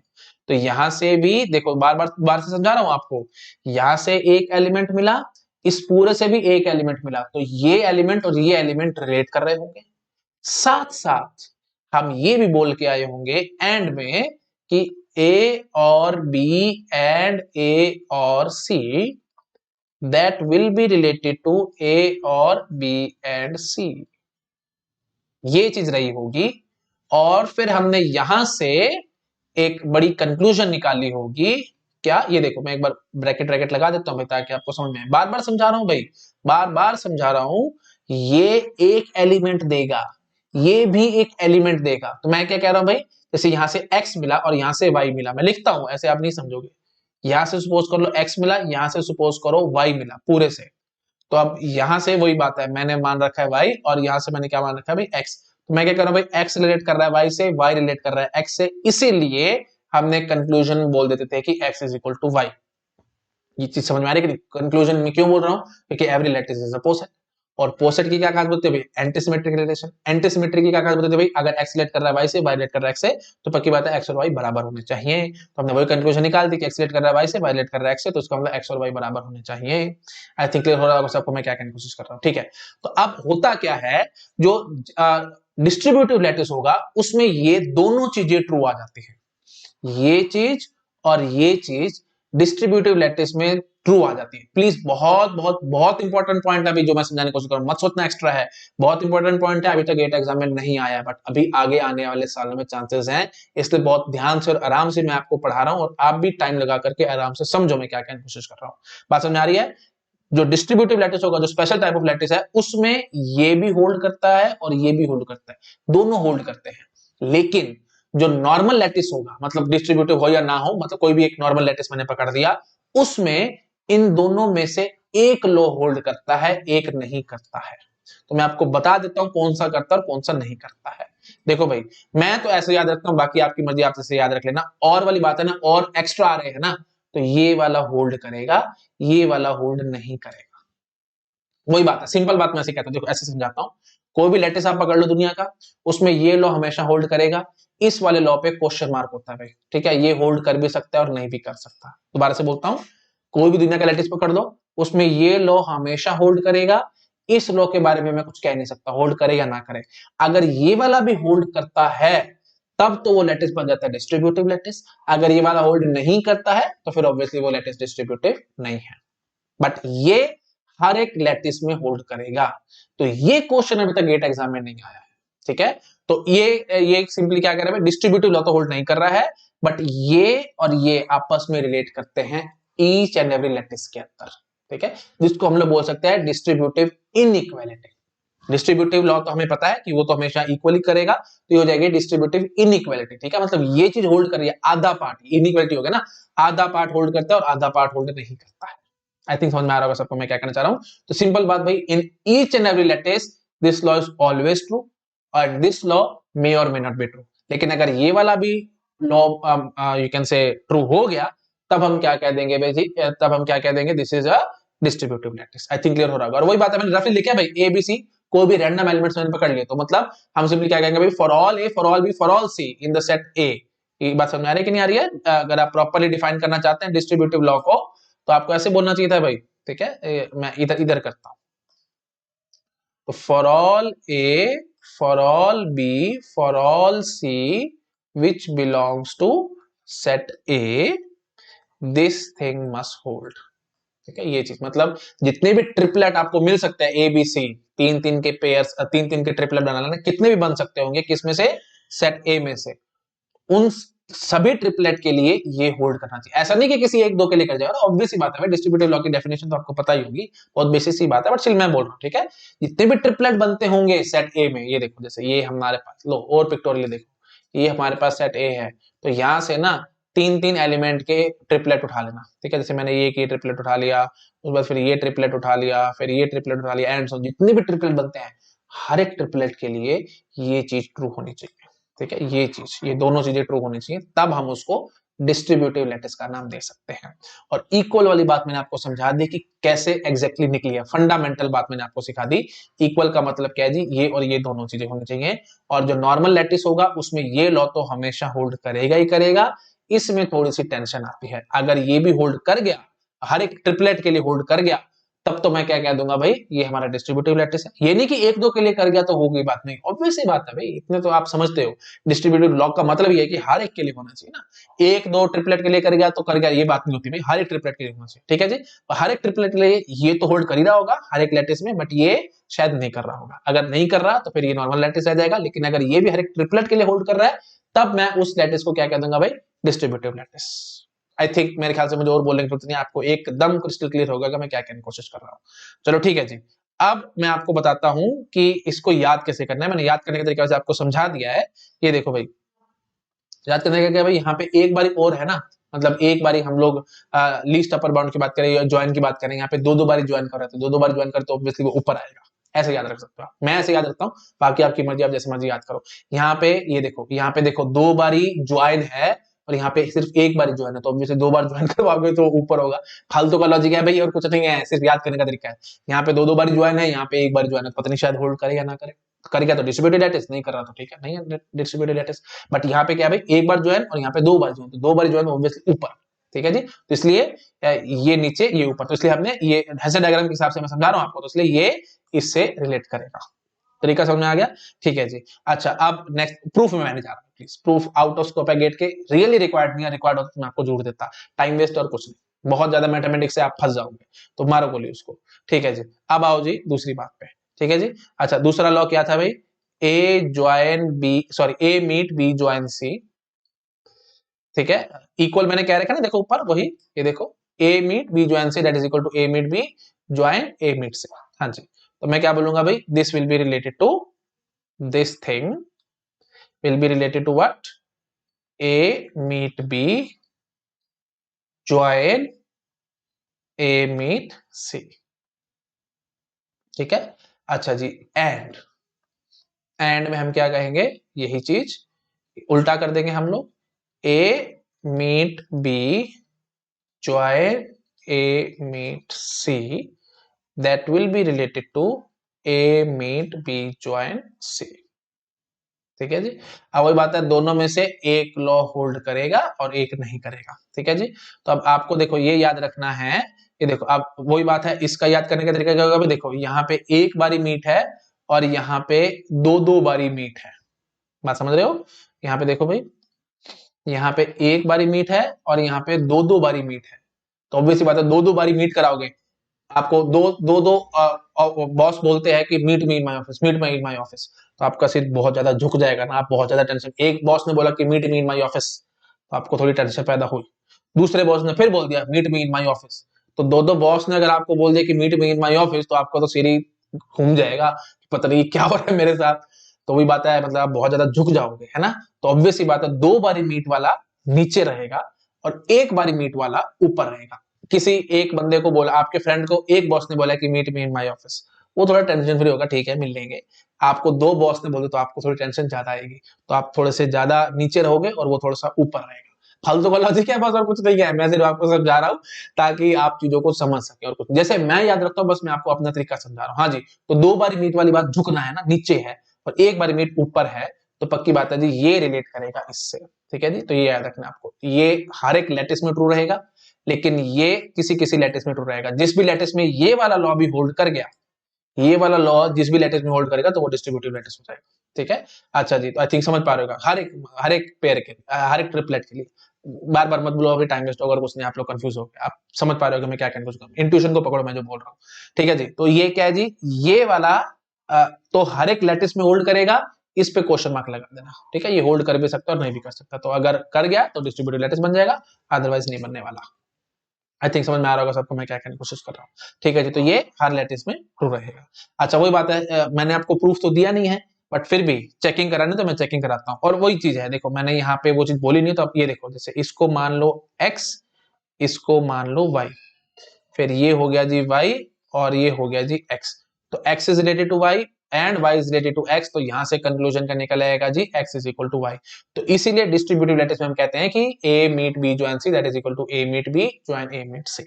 तो यहां से भी देखो, बार बार से समझा रहा हूं आपको, यहां से एक एलिमेंट मिला, इस पूरे से भी एक एलिमेंट मिला, तो ये एलिमेंट और ये एलिमेंट रिलेट कर रहे होंगे। साथ साथ हम ये भी बोल के आए होंगे एंड में कि ए और बी एंड ए और C that will be related to A और बी एंड सी, ये चीज रही होगी। और फिर हमने यहां से एक बड़ी कंक्लूजन निकाली होगी, क्या? ये देखो मैं एक बार ब्रैकेट ब्रैकेट लगा देता हूं भाई ताकि आपको समझ में आए। बार बार समझा रहा हूं भाई, बार बार समझा रहा हूं, ये एक एलिमेंट देगा, ये भी एक एलिमेंट देगा। तो मैं क्या कह रहा हूं भाई, जैसे यहां से x मिला और यहां से y मिला, मैं लिखता हूं ऐसे आप नहीं समझोगे। यहां से सपोज कर लो x मिला, यहां से सपोज करो y मिला पूरे से। तो अब यहां से वही बात है, मैंने मान रखा है y और यहां से मैंने क्या मान रखा है भाई x। तो मैं क्या कर रहा हूं भाई, x रिलेट कर रहा है y से, y रिलेट कर रहा है x से, इसीलिए हमने कंक्लूजन में बोल देते थे कि x is equal to y। ये चीज समझ में आ रही है कि कंक्लूजन में क्यों बोल रहा हूं? क्योंकि एवरी लैटिस इज अ पोसेट, और पोसेट की क्या खास बोलते हैं भाई? Antisymmetric relation. एंटीसिमेट्रिक की क्या खास बोलते हैं भाई? अगर x रिलेट कर रहा है y से, y रिलेट कर रहा है x से, तो पक्की बात है x और y बराबर होने चाहिए। तो हमने वही कंक्लूजन निकाल दी कि x रिलेट कर रहा है y से, y रिलेट कर रहा है x से, तो इसका मतलब x और y बराबर होने चाहिए। आई थिंक क्लियर हो रहा होगा सबको मैं क्या कहने की कोशिश कर रहा हूं। ठीक है, तो अब होता क्या है, जो डिस्ट्रीब्यूटिव लैटिस होगा उसमें ये दोनों चीजें ट्रू आ जाती है, ये चीज और ये चीज डिस्ट्रीब्यूटिव लैटिस में ट्रू आ जाती है। प्लीज बहुत बहुत बहुत इंपॉर्टेंट पॉइंट है अभी जो मैं समझाने की कोशिश कर रहा हूं, मत सोचना एक्स्ट्रा है, बहुत इंपॉर्टेंट पॉइंट है। अभी तक गेट एग्जाम में नहीं आया है, बट अभी आगे आने वाले सालों में चांसेस हैं, इसलिए बहुत ध्यान से और आराम से मैं आपको पढ़ा रहा हूं, और आप भी टाइम लगा करके आराम से समझो मैं क्या कहने की कोशिश कर रहा हूं। बात समझ आ रही है? जो डिस्ट्रीब्यूटिव लैटिस होगा, जो स्पेशल टाइप ऑफ लैटिस है, उसमें ये भी होल्ड करता है और ये भी होल्ड करता है, दोनों होल्ड करते हैं। लेकिन जो नॉर्मल लैटिस होगा, मतलब डिस्ट्रीब्यूटिव हो या ना हो, मतलब कोई भी एक नॉर्मल लैटिस मैंने पकड़ दिया, उसमें इन दोनों में से एक लो होल्ड करता है, एक नहीं करता है। तो मैं आपको बता देता हूं कौन सा करता है और कौन सा नहीं करता है। देखो भाई, मैं तो ऐसे याद रखता हूं, बाकी आपकी मर्जी, आप जैसे याद रख लेना। और वाली बात है ना, और एक्स्ट्रा आ रहे हैं ना, तो ये वाला होल्ड करेगा, ये वाला होल्ड नहीं करेगा। वही बात है, सिंपल बात मैं ऐसे कहता हूं, देखो ऐसे समझाता हूं। कोई भी लेटिस आप पकड़ लो दुनिया का, उसमें ये लॉ हमेशा होल्ड करेगा, इस वाले लॉ पे क्वेश्चन मार्क होता है भाई, ठीक है, ये होल्ड कर भी सकता है और नहीं भी कर सकता। दोबारा से बोलता हूं, कोई भी दुनिया का लेटिस पकड़ लो, उसमें ये लॉ हमेशा होल्ड करेगा, इस लॉ के बारे में मैं कुछ कह नहीं सकता होल्ड करे या ना करे। अगर ये वाला भी होल्ड करता है तब तो वो लेटिस बन जाता है डिस्ट्रीब्यूटिव लेटिस, अगर ये वाला होल्ड नहीं करता है तो फिर ऑब्वियसली वो लेटिस डिस्ट्रीब्यूटिव नहीं है। बट ये हर एक लेटिस में होल्ड करेगा। तो ये क्वेश्चन अभी तक गेट एग्जाम में नहीं आया है, ठीक है। तो ये सिंपली क्या कर रहा है, डिस्ट्रीब्यूटिव लॉ तो होल्ड नहीं कर रहा है, बट ये और ये आपस में रिलेट करते हैं ईच एंड एवरी लेटिस के अंदर, ठीक है, जिसको हम लोग बोल सकते हैं डिस्ट्रीब्यूटिव इनइक्वालिटी। डिस्ट्रीब्यूटिव लॉ तो हमें पता है कि वो तो हमेशा इक्वली करेगा, तो ये हो जाएगी डिस्ट्रीब्यूटिव इनइक्वालिटी, ठीक है, मतलब ये चीज होल्ड कर रही है, आधा पार्ट इनइक्वालिटी हो गया ना, आधा पार्ट होल्ड करता है और आधा पार्ट होल्ड नहीं करता है। आई थिंक समझ में आ रहा होगा सबको मैं क्या कहना चाह रहा हूं। तो सिंपल बात भाई, in each and every lattice this law is always true और this law may or may not be true. लेकिन अगर ये वाला भी law you can say true हो गया, तब हम क्या कह देंगे भाई जी, तब हम क्या कह देंगे, this is a distributive lattice. I think clear हो रहा होगा। और वही बात है, मैंने रफली लिखा है भाई, ए बी सी कोई भी रैंडम एलिमेंट्स मैंने पकड़ लिए, तो मतलब हम सिंपली क्या कहेंगे भाई, for all A, for all B, for all C in the set A. ये बात समझ में आ रही है कि नहीं आ रही है? अगर आप प्रॉपर्ली डिफाइन करना चाहते हैं डिस्ट्रीब्यूटिव लॉ को, तो आपको ऐसे बोलना चाहिए था भाई, ठीक है, मैं इधर इधर करता हूं। तो for all A, for all B, for all C which belongs to set A, this thing must hold, ठीक है। ये चीज मतलब जितने भी ट्रिपलेट आपको मिल सकते हैं ए बी सी, तीन तीन के पेयर्स, तीन तीन के ट्रिपलेट बनाना, कितने भी बन सकते होंगे, किसमें से, सेट ए में से, उन सभी ट्रिपलेट के लिए ये होल्ड करना चाहिए। ऐसा नहीं कि किसी एक दो के लिए कर जाएगा, ऑब्वियस सी बात है, डिस्ट्रीब्यूटिव लॉ की डेफिनेशन तो आपको पता ही होगी, बहुत बेसिक सी बात है, बट स्टिल मैं बोल रहा हूँ, ठीक है। जितने भी ट्रिपलेट बनते होंगे सेट ए में, ये देखो जैसे ये हमारे पास, लो और पिक्टोरियल देखो, ये हमारे पास सेट ए है, तो यहां से ना तीन तीन एलिमेंट के ट्रिपलेट उठा लेना, ठीक है, जैसे मैंने ये की ट्रिपलेट उठा लिया, उसके बाद फिर ये ट्रिपलेट उठा लिया, फिर ये ट्रिपलेट उठा लिया, एंड सो जितने भी ट्रिपलेट बनते हैं, हर एक ट्रिपलेट के लिए ये चीज ट्रू होनी चाहिए, ठीक है, ये चीज, ये दोनों चीजें ट्रू होनी चाहिए, तब हम उसको डिस्ट्रीब्यूटिव लैटिस का नाम दे सकते हैं। और इक्वल वाली बात मैंने आपको समझा दी कि कैसे एग्जैक्टली निकली है, फंडामेंटल बात मैंने आपको सिखा दी। इक्वल का मतलब क्या है जी, ये और ये दोनों चीजें होनी चाहिए, और जो नॉर्मल लैटिस होगा उसमें ये लॉ तो हमेशा होल्ड करेगा ही करेगा। इसमें थोड़ी सी टेंशन आती है, अगर ये भी होल्ड कर गया, हर एक ट्रिपलेट के लिए होल्ड कर गया, तब तो मैं क्या कह दूंगा भाई, ये हमारा डिस्ट्रीब्यूटिव लैटिस है। ये नहीं कि एक दो के लिए कर गया तो होगी बात, नहीं, ऑब्वियस सी बात है भाई, इतने तो आप समझते हो। डिस्ट्रीब्यूटिव लॉ का मतलब ये है कि हर एक के लिए होना चाहिए ना, एक दो ट्रिपलेट के लिए कर गया तो कर गया, ये बात नहीं होती भाई, हर एक ट्रिपलेट के लिए होना चाहिए, ठीक है जी। हर एक ट्रिपलेट के लिए ये तो होल्ड कर ही रहा होगा हर एक लैटिस में, बट ये शायद नहीं कर रहा होगा। अगर नहीं कर रहा तो फिर ये नॉर्मल लैटिस रह जाएगा, लेकिन अगर ये भी हर एक ट्रिपलेट के लिए होल्ड कर रहा है, तब मैं उस लैटिस को क्या कह दूंगा भाई, डिस्ट्रीब्यूटिव लैटिस। आई थिंक मेरे ख्याल से मुझे और बोलने की जरूरत नहीं, आपको एकदम क्रिस्टल क्लियर होगा कि मैं क्या कहने की कोशिश कर रहा हूँ। चलो ठीक है जी, अब मैं आपको बताता हूं कि इसको याद कैसे करना है। मैंने याद करने के तरीके से आपको समझा दिया है। ये देखो भाई, याद करने का क्या भाई, यहाँ पे एक बारी और है ना, मतलब एक बारी हम लोग लीस्ट अपर बाउंड की बात करें या ज्वाइन की बात करें, यहाँ पे दो दो बारी ज्वाइन कर रहे थे, दो दो बारी ज्वाइन करते तो ऑब्वियसली वो ऊपर आएगा, ऐसे याद रख सकते हो आप। मैं ऐसे याद रखता हूँ, बाकी आपकी मर्जी, आप जैसे मर्जी याद करो। यहाँ पे ये देखो, यहाँ पे देखो दो बारी ज्वाइन है और यहाँ पे सिर्फ एक बारी ज्वाइन है, तो ऑब्वियसली दो बार ज्वाइन करवाओगे तो ऊपर होगा। फालतू का लॉजिक है भाई, और कुछ नहीं है, सिर्फ याद करने का तरीका है। यहाँ पे दो दो बारी ज्वाइन है, यहाँ पे एक बार ज्वाइन है, पता नहीं शायद होल्ड करे या ना करे, करेगा तो डिस्ट्रीब्यूटेड लैटिस, नहीं कर रहा तो ठीक है, नहीं है डिस्ट्रीब्यूटेड लैटिस। बट यहाँ पे क्या है भाई, एक बार ज्वाइन और यहाँ पे दो बार ज्वाइन, तो दो बार ज्वाइन ऑब्वियसली ऊपर, ठीक है जी। तो इसलिए ये नीचे ये ऊपर, तो इसलिए हमने ये हेसर डायग्राम के हिसाब से मैं समझा रहा हूं आपको, तो इसलिए ये इससे रिलेट करेगा। तरीका समझ में आ गया, ठीक है जी। अच्छा, अब नेक्स्ट प्रूफ में मैंने जा रहा हूँ, please proof out of scope है गेट के, रियली रिक्वायर्ड नहीं है, रिक्वायर्ड होता तो मैं आपको जोड़ देता, टाइम वेस्ट और कुछ नहीं, बहुत ज्यादा मैथमेटिक्स से आप फंस जाओगे, तो मारो गोली उसको, ठीक है जी। अब आओ जी दूसरी बात पे, ठीक है जी। अच्छा, दूसरा लॉ क्या था भाई, A join B, sorry A meet B join C, ठीक है। इक्वल मैंने क्या रखा ना, देखो ऊपर वही, ये देखो, A meet B join C that is equal to A meet B join A meet C. हाँ जी, तो मैं क्या बोलूंगा भाई, this will be related to, this thing will be related to what, a meet b join a meet c, ठीक है। अच्छा जी, एंड में हम क्या कहेंगे, यही चीज उल्टा कर देंगे हम लोग, a meet b join a meet c that will be related to A meet B join C. ठीक है जी। अब वही बात है, दोनों में से एक लॉ होल्ड करेगा और एक नहीं करेगा। ठीक है जी। तो अब आपको देखो ये याद रखना है, ये देखो अब वही बात है, इसका याद करने का तरीका क्या होगा, देखो यहाँ पे एक बारी मीट है और यहाँ पे दो दो बारी मीट है। बात समझ रहे हो? यहाँ पे देखो भाई, यहाँ पे एक बारी मीट है और यहाँ पे दो दो बारी मीट है। तो ऑब्वियसली बात है, दो दो बारी मीट कराओगे, आपको दो दो दो बॉस बोलते हैं कि meet me in my office, meet me in my office, तो आपका सिर बहुत ज्यादा झुक जाएगा ना, आप बहुत ज्यादा टेंशन, एक बॉस ने बोला कि meet me in my office, तो आपको थोड़ी टेंशन पैदा हुई। दूसरे बॉस ने फिर बोल दिया meet me in my office, तो दो दो बॉस ने अगर आपको बोल दिया कि meet me in my office, तो आपका तो सिर ही घूम जाएगा, पता नहीं क्या हो रहा है मेरे साथ। तो वही बात है, मतलब आप बहुत ज्यादा झुक जाओगे, है ना। तो ऑब्वियसली बात है, दो बारी मीट वाला नीचे रहेगा और एक बारी मीट वाला ऊपर रहेगा। किसी एक बंदे को बोला, आपके फ्रेंड को एक बॉस ने बोला कि meet me in my office, वो थोड़ा टेंशन फ्री होगा, ठीक है मिल लेंगे। आपको दो बॉस ने बोले तो आपको थोड़ी टेंशन ज्यादा आएगी, तो आप थोड़े से ज्यादा नीचे रहोगे और वो थोड़ा सा ऊपर रहेगा। फालतू का लॉजिक है बस, और कुछ नहीं है, मैं सिर्फ आपको समझा रहा हूँ ताकि आप चीजों को समझ सके, और कुछ जैसे मैं याद रखता हूँ बस मैं आपको अपना तरीका समझा रहा हूँ। हाँ जी, तो दो बारी मीट वाली बात झुकना है ना, नीचे है, और एक बारी मीट ऊपर है, तो पक्की बात है जी ये रिलेट करेगा इससे। ठीक है जी, तो ये याद रखना आपको, ये हर एक लैटिस में ट्रू रहेगा, लेकिन ये किसी किसी लैटिस में ट्रू रहेगा। जिस भी लैटिस में ये वाला लॉ भी होल्ड कर गया, ये वाला लॉ जिस भी लैटिस में होल्ड करेगा, तो वो डिस्ट्रीब्यूटिव लैटिस हो जाएगा। ठीक है। अच्छा जी, तो आई थिंक समझ पा रहे हो, हर एक पेयर के, हर एक ट्रिपलेट के लिए बार बार मत बोलो, अभी टाइम वेस्ट होगा, कुछ नहीं, आप लोग कंफ्यूज हो गए, आप समझ पा रहे हो कि मैं क्या कंफ्यूज कर, इंट्यूशन को पकड़ो मैं जो बोल रहा हूँ। ठीक है जी, तो ये क्या है जी, ये वाला तो हर एक लैटिस में होल्ड करेगा, इस पे क्वेश्चन मार्क लगा देना। ठीक है, ये होल्ड कर भी सकता है और नहीं भी कर सकता, तो अगर कर गया तो डिस्ट्रीब्यूटिव लैटिस बन जाएगा, अदरवाइज नहीं बनने वाला। आई थिंक समझ में आ रहा होगा सबको मैं क्या कहने की कोशिश कर रहा हूँ। ठीक है जी, तो ये हर लैटिस में ट्रू रहेगा। अच्छा वही बात है, मैंने आपको प्रूफ तो दिया नहीं है, बट फिर भी चेकिंग करानी तो मैं चेकिंग कराता हूँ। और वही चीज है, देखो मैंने यहाँ पे वो चीज बोली नहीं, तो अब ये देखो, जैसे इसको मान लो x, इसको मान लो y, फिर ये हो गया जी y और ये हो गया जी x, तो x is related to y and y is related to x, तो यहां से कंक्लूजन का निकल आएगा जी x is equal to y। तो इसीलिए डिस्ट्रीब्यूटिव लैटिस में हम कहते हैं कि a meet b join c that is equal to a meet b join a meet c।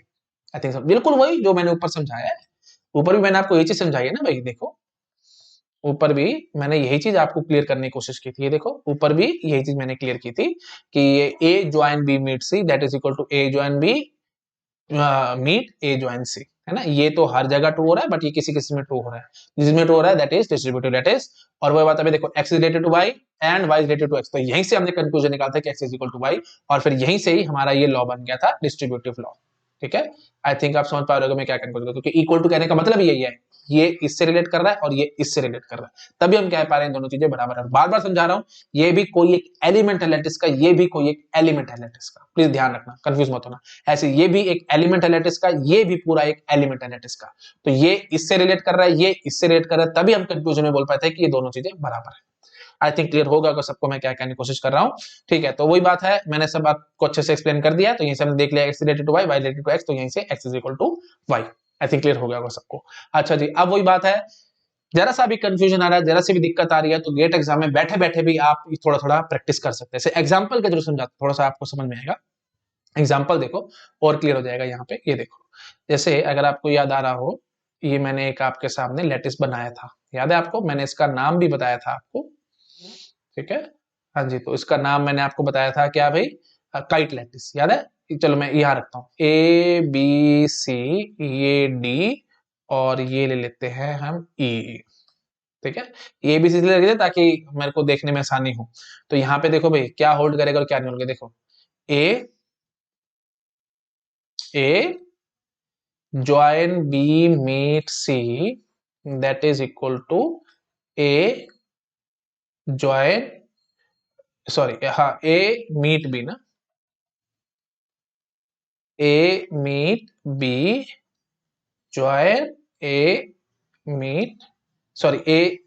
I think बिल्कुल वही जो मैंने ऊपर समझाया है, ऊपर भी मैंने आपको ये चीज समझाई है ना भाई, देखो ऊपर भी मैंने यही चीज आपको क्लियर करने की कोशिश की थी, ये देखो ऊपर भी यही चीज मैंने क्लियर की थी कि ये a join b meet c that is equal to a join b meet A join C, है ना। ये तो हर जगह ट्रू हो रहा है, बट ये किसी किसी में ट्रू हो रहा है, जिसमें ट्रू हो रहा है दैट इज डिस्ट्रीब्यूटिव लैटिस। और वही बात अभी देखो, x is related to y and y is related to x, तो यहीं से हमने कंक्लूजन निकाला था कि x is equal to y, और फिर यहीं से ही हमारा ये लॉ बन गया था डिस्ट्रीब्यूटिव लॉ। ठीक है, आई थिंक आप समझ पा रहे हो मैं क्या कंक्लूजन, क्योंकि इक्वल टू कहने का मतलब यही है, ये इससे रिलेट कर रहा है और ये इससे रिलेट कर रहा है, तभी हम कह पा रहे हैं दोनों चीजें बराबर है। बार बार समझा रहा हूं, ये भी कोई एक एलिमेंट है लैटिस का, ये भी कोई एक एलिमेंट है लैटिस का, प्लीज ध्यान रखना, कंफ्यूज मत होना। ऐसे ये भी एक एलिमेंट है लैटिस का, ये भी पूरा एक एलिमेंट है लैटिस का, तो ये इससे रिलेट कर रहा है, ये इससे रिलेट कर रहा है, तभी हम कंक्लूजन में बोल पाते हैं कि ये दोनों चीजें बराबर है। आई थिंक क्लियर होगा अगर सबको मैं क्या कहने की कोशिश कर रहा हूँ। ठीक है, तो वही बात है, मैंने सब आपको अच्छे से एक्सप्लेन कर दिया, तो यहीं से हमने देख लिया x related to y, y related to x, तो यहीं से x is equal to y। I think clear हो गया होगा सबको। अच्छा जी, अब वही बात है, जरा सा भी कंफ्यूजन आ रहा है, जरा सी भी दिक्कत आ रही है, तो गेट एग्जाम में बैठे बैठे भी आप थोड़ा थोड़ा प्रैक्टिस कर सकते हैं। एग्जाम्पल के थ्रू समझा, थोड़ा सा आपको समझ में आएगा, एग्जाम्पल देखो और क्लियर हो जाएगा। यहाँ पे ये देखो, जैसे अगर आपको याद आ रहा हो, ये मैंने एक आपके सामने लैटिस बनाया था, याद है आपको, मैंने इसका नाम भी बताया था आपको। ठीक है, हाँ जी, तो इसका नाम मैंने आपको बताया था क्या भाई, काइट लैटिस, याद है। चलो मैं यहाँ रखता हूँ ए बी सी, ये डी, और ये ले लेते हैं हम ई। ठीक है, ए बी सी ले लेते ताकि मेरे को देखने में आसानी हो। तो यहाँ पे देखो भाई क्या होल्ड करेगा और क्या नहीं होल्ड करेगा, देखो A A join B meet C that is equal to A join, sorry हाँ, ए मीट बी ना, A meet B join A meet, sorry A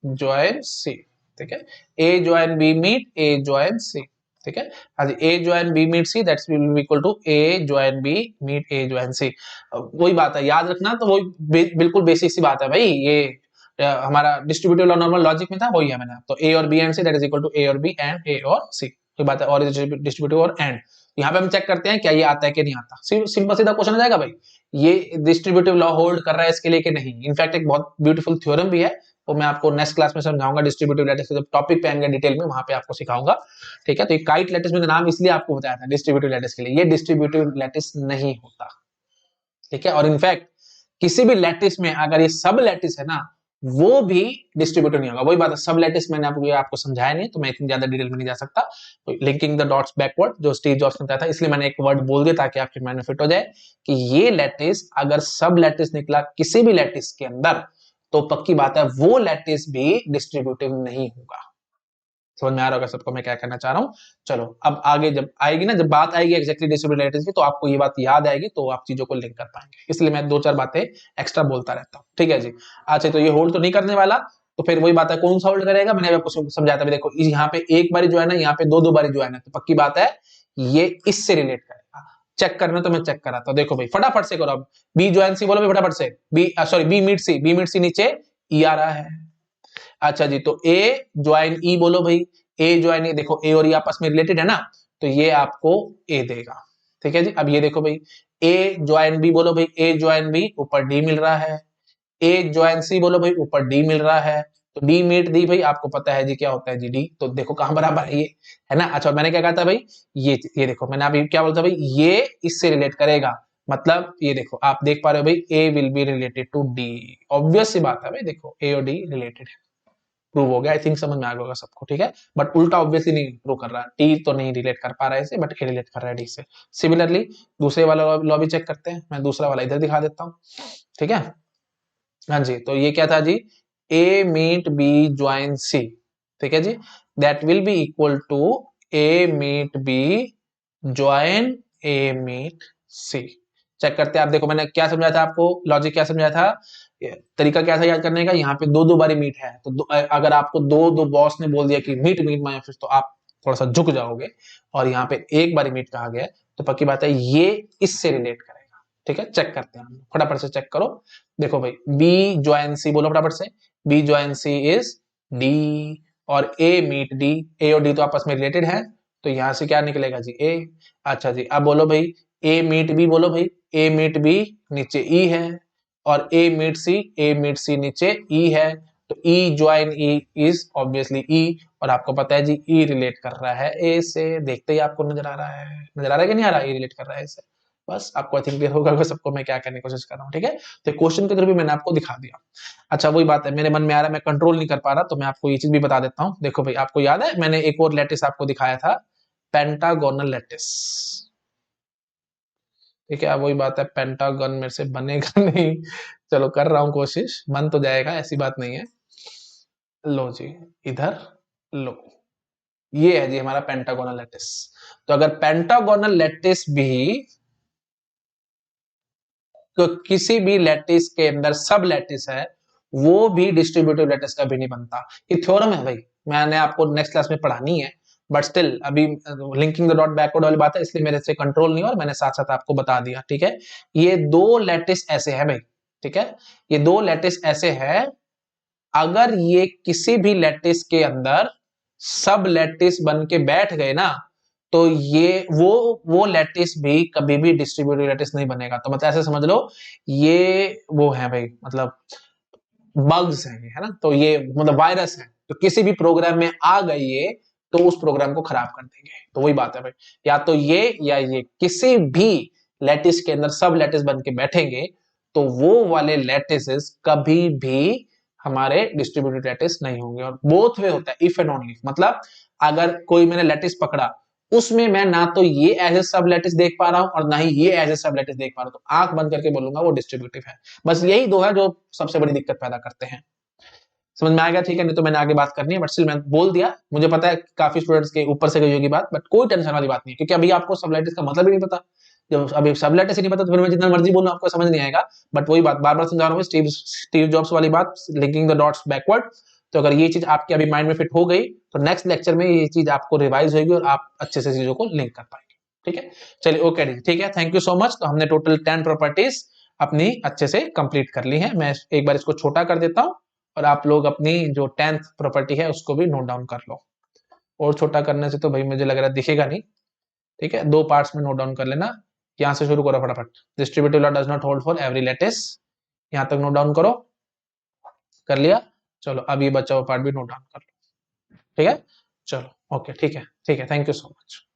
join C. ठीक है, A join B meet A join C. ठीक है, हाँ जी, A join B meet C that's will be equal to A join B meet A join C. वही बात है, याद रखना, तो वही बिल्कुल बेसिक सी बात है भाई, ये हमारा डिस्ट्रीब्यूटिव लॉ नॉर्मल लॉजिक में था, वही है मैंने, तो ए और B and C that is equal to A और बी एंड ए और सी, ये बात है, और डिस्ट्रीब्यूटिव और एंड, यहाँ पे हम चेक करते हैं क्या ये आता है कि नहीं आता। सिंपल सीधा क्वेश्चन आ जाएगा भाई, ये डिस्ट्रीब्यूटिव लॉ होल्ड कर रहा है इसके लिए कि नहीं। इनफैक्ट एक बहुत ब्यूटीफुल थ्योरम भी है, वो मैं आपको नेक्स्ट क्लास में समझाऊंगा, डिस्ट्रीब्यूटिव लैटिस जब टॉपिक पे आएंगे डिटेल में वहां पे आपको सिखाऊंगा, ठीक है। तो ये काइट लैटिस में नाम इसलिए आपको बताया था डिस्ट्रीब्यूटिव लैटिस के लिए, ये डिस्ट्रीब्यूटिव लैटिस नहीं होता, ठीक है। और इनफैक्ट किसी भी लैटिस में अगर ये सब लैटिस है ना, वो भी डिस्ट्रीब्यूटिव नहीं होगा। वही बात है, सब लैटिस मैंने आपको समझाया नहीं, तो मैं इतनी ज्यादा डिटेल में नहीं जा सकता। लिंकिंग द डॉट्स बैकवर्ड जो स्टीव जॉब्स ने बताया था, इसलिए मैंने एक वर्ड बोल दिया ताकि आपके माइंड में फिट हो जाए कि ये लैटिस अगर सब लैटिस निकला किसी भी लैटिस के अंदर, तो पक्की बात है वो लैटिस भी डिस्ट्रीब्यूटिव नहीं होगा। समझ में आ रहा होगा सबको मैं क्या कहना चाह रहा हूं। चलो अब आगे जब आएगी ना, जब बात आएगी एग्जैक्टली डिस्ट्रीब्यूटिव लैटिस की, तो आपको ये बात याद आएगी, तो आप चीजों को लिंक कर पाएंगे। इसलिए मैं दो चार बातें एक्स्ट्रा बोलता रहता हूँ, ठीक है जी। अच्छा, तो ये होल्ड तो नहीं करने वाला, तो फिर वही बात है कौन सा होल्ड करेगा, मैंने आपको समझाया था। देखो यहाँ पे एक बारी जो है ना, यहाँ पे दो बारी जो है ना, तो पक्की बात है ये इससे रिलेट करेगा। चेक करना तो मैं चेक कराता हूं, देखो भाई फटाफट से करो। अब बी ज्वाइन सी बोलो भाई फटाफट से, बी मीट सी, बी मीट सी नीचे ई आ रहा है। अच्छा जी, तो ए ज्वाइन ई बोलो भाई, ए ज्वाइन ई, देखो ए और ई आपस में रिलेटेड है ना, तो ये आपको ए देगा, ठीक है जी। अब ये देखो भाई ए ज्वाइन बी बोलो भाई, ए ज्वाइन बी ऊपर डी मिल रहा है, ए ज्वाइन सी बोलो भाई ऊपर डी मिल रहा है, तो डी मीट डी भाई आपको पता है जी क्या होता है जी डी, तो देखो कहां बराबर है ये, है ना। अच्छा मैंने क्या कहा था भाई, ये देखो मैंने अभी क्या बोलता भाई, ये इससे रिलेट करेगा, मतलब ये देखो आप देख पा रहे हो भाई A will be related to D, obvious सी बात है भाई, देखो ए और डी रिलेटेड है, प्रूव हो गया। आई थिंक समझ में आ गया होगा सबको, ठीक है। बट उल्टा ऑब्वियसली नहीं प्रूव कर रहा, टी तो नहीं रिलेट कर पा रहा है इसे, बट ए रिलेट कर रहा है डी से। सिमिलरली दूसरे वाला लॉ भी चेक करते हैं, मैं दूसरा वाला इधर दिखा देता हूँ, ठीक है। हाँ जी, तो ये क्या था जी, A meet B join C, ठीक है जी, that will be equal to A meet B join A meet C. Check करते हैं, आप देखो मैंने क्या समझाया था आपको, लॉजिक क्या समझाया था, तरीका क्या था याद करने का। यहाँ पे दो बारी मीट है, तो अगर आपको दो बॉस ने बोल दिया कि मीट मीट माय फिश, तो आप थोड़ा सा झुक जाओगे, और यहाँ पे एक बारी मीट कहा गया, तो पक्की बात है ये इससे रिलेट करेगा, ठीक है। चेक करते हैं हम, फटाफट से चेक करो। देखो भाई बी ज्वाइन सी बोलो फटाफट से, B join C is D, और ए मीट डी, ए और डी तो आपस में रिलेटेड है, तो यहां से क्या निकलेगा जी ए। अच्छा जी, अब बोलो भाई ए मीट बी बोलो भाई, ए मीट बी नीचे ई है, और ए मीट सी नीचे ई है, तो ई join E is obviously E, और आपको पता है जी ई रिलेट कर रहा है ए से, देखते ही आपको नजर आ रहा है, नजर आ रहा है कि नहीं आ रहा, ई रिलेट कर रहा है इससे। बस आपको आई थिंक क्लियर होगा सबको मैं क्या करने की कोशिश कर रहा हूँ, ठीक है। तो क्वेश्चन के थ्रू भी मैंने आपको दिखा दिया। अच्छा वही बात है, मेरे मन में आ रहा है, मैं कंट्रोल नहीं कर पा रहा, तो मैं आपको ये चीज भी बता देता हूँ। देखो भाई आपको याद है मैंने एक और लैटिस आपको दिखाया था, पेंटागोनल लैटिस, ठीक है। अब वही बात है, पेंटागन मेरे से बनेगा नहीं, चलो कर रहा हूं कोशिश, बन तो जाएगा ऐसी बात नहीं है। लो जी, इधर लो, ये है जी हमारा पेंटागोनल लैटिस। तो अगर पेंटागोनल लैटिस भी, तो किसी भी लैटिस के अंदर सब लैटिस है, वो भी डिस्ट्रीब्यूटिव लैटिस का भी नहीं बनता। ये थ्योरम है भाई, मैंने आपको नेक्स्ट क्लास में पढ़ानी है, बट स्टिल अभी लिंकिंग द डॉट बैकवर्ड वाली बात है, इसलिए मेरे से कंट्रोल नहीं, और मैंने साथ साथ आपको बता दिया, ठीक है। ये दो लैटिस ऐसे है भाई, ठीक है, ये दो लैटिस ऐसे है, अगर ये किसी भी लैटिस के अंदर सब लैटिस बन के बैठ गए ना, तो ये वो लैटिस भी कभी भी डिस्ट्रीब्यूटिव लैटिस नहीं बनेगा। तो मतलब ऐसे समझ लो, ये वो है भाई, मतलब बग्स हैं ये, है ना, तो ये मतलब वायरस है, तो किसी भी प्रोग्राम में आ गई ये, तो उस प्रोग्राम को खराब कर देंगे। तो वही बात है भाई, या तो ये या ये, किसी भी लैटिस के अंदर सब लैटिस बन के बैठेंगे, तो वो वाले लैटिसेस कभी भी हमारे डिस्ट्रीब्यूटेड लैटिस नहीं होंगे। और बोथ वे होता है, इफ एंड ओनली, मतलब अगर कोई मैंने लैटिस पकड़ा, उसमें मैं ना तो ये एज ए सब लैटिस देख पा रहा हूं, और ना ही ये एज ए सब लैटिस देख पा रहा हूं, तो आंख बंद करके बोलूंगा वो डिस्ट्रीब्यूटिव है। बस यही दो है जो सबसे बड़ी दिक्कत पैदा करते हैं। समझ में आ गया, ठीक है, नहीं तो मैंने आगे बात करनी है, बट स्टिल मैं बोल दिया, मुझे पता है काफी स्टूडेंट्स के ऊपर से गई होगी बात, बट कोई टेंशन वाली बात नहीं है, क्योंकि अभी आपको सबलाइटिस का मतलब ही नहीं पता। जब अभी सबलाइटिस ही नहीं पता, तो फिर मैं जितना मर्जी बोलूं आपको समझ नहीं आएगा। बट वही बात बार बार समझा रहा हूँ, स्टीव जॉब्स वाली बात, लिंकिंग द डॉट्स बैकवर्ड। तो अगर ये चीज आपके अभी माइंड में फिट हो गई, तो नेक्स्ट लेक्चर में ये चीज आपको रिवाइज होगी, और आप अच्छे से चीजों को लिंक कर पाएंगे, ठीक है। चलिए ओके, ठीक है, थैंक यू सो मच। तो हमने टोटल 10 प्रॉपर्टीज अपनी अच्छे से कंप्लीट कर ली है। मैं एक बार इसको छोटा कर देता हूं, और आप लोग अपनी जो 10th प्रॉपर्टी है उसको भी नोट डाउन कर लो। और छोटा करने से तो भाई मुझे लग रहा है दिखेगा नहीं, ठीक है, 2 पार्ट्स में नोट डाउन कर लेना। यहां से शुरू करो फटाफट। Distributive law does not hold for every lattice, यहां तक नोट डाउन करो। कर लिया? चलो अब ये बचा हुआ पार्ट भी नोट डाउन कर लो। ठीक है, चलो ओके, ठीक है, ठीक है, थैंक यू सो मच।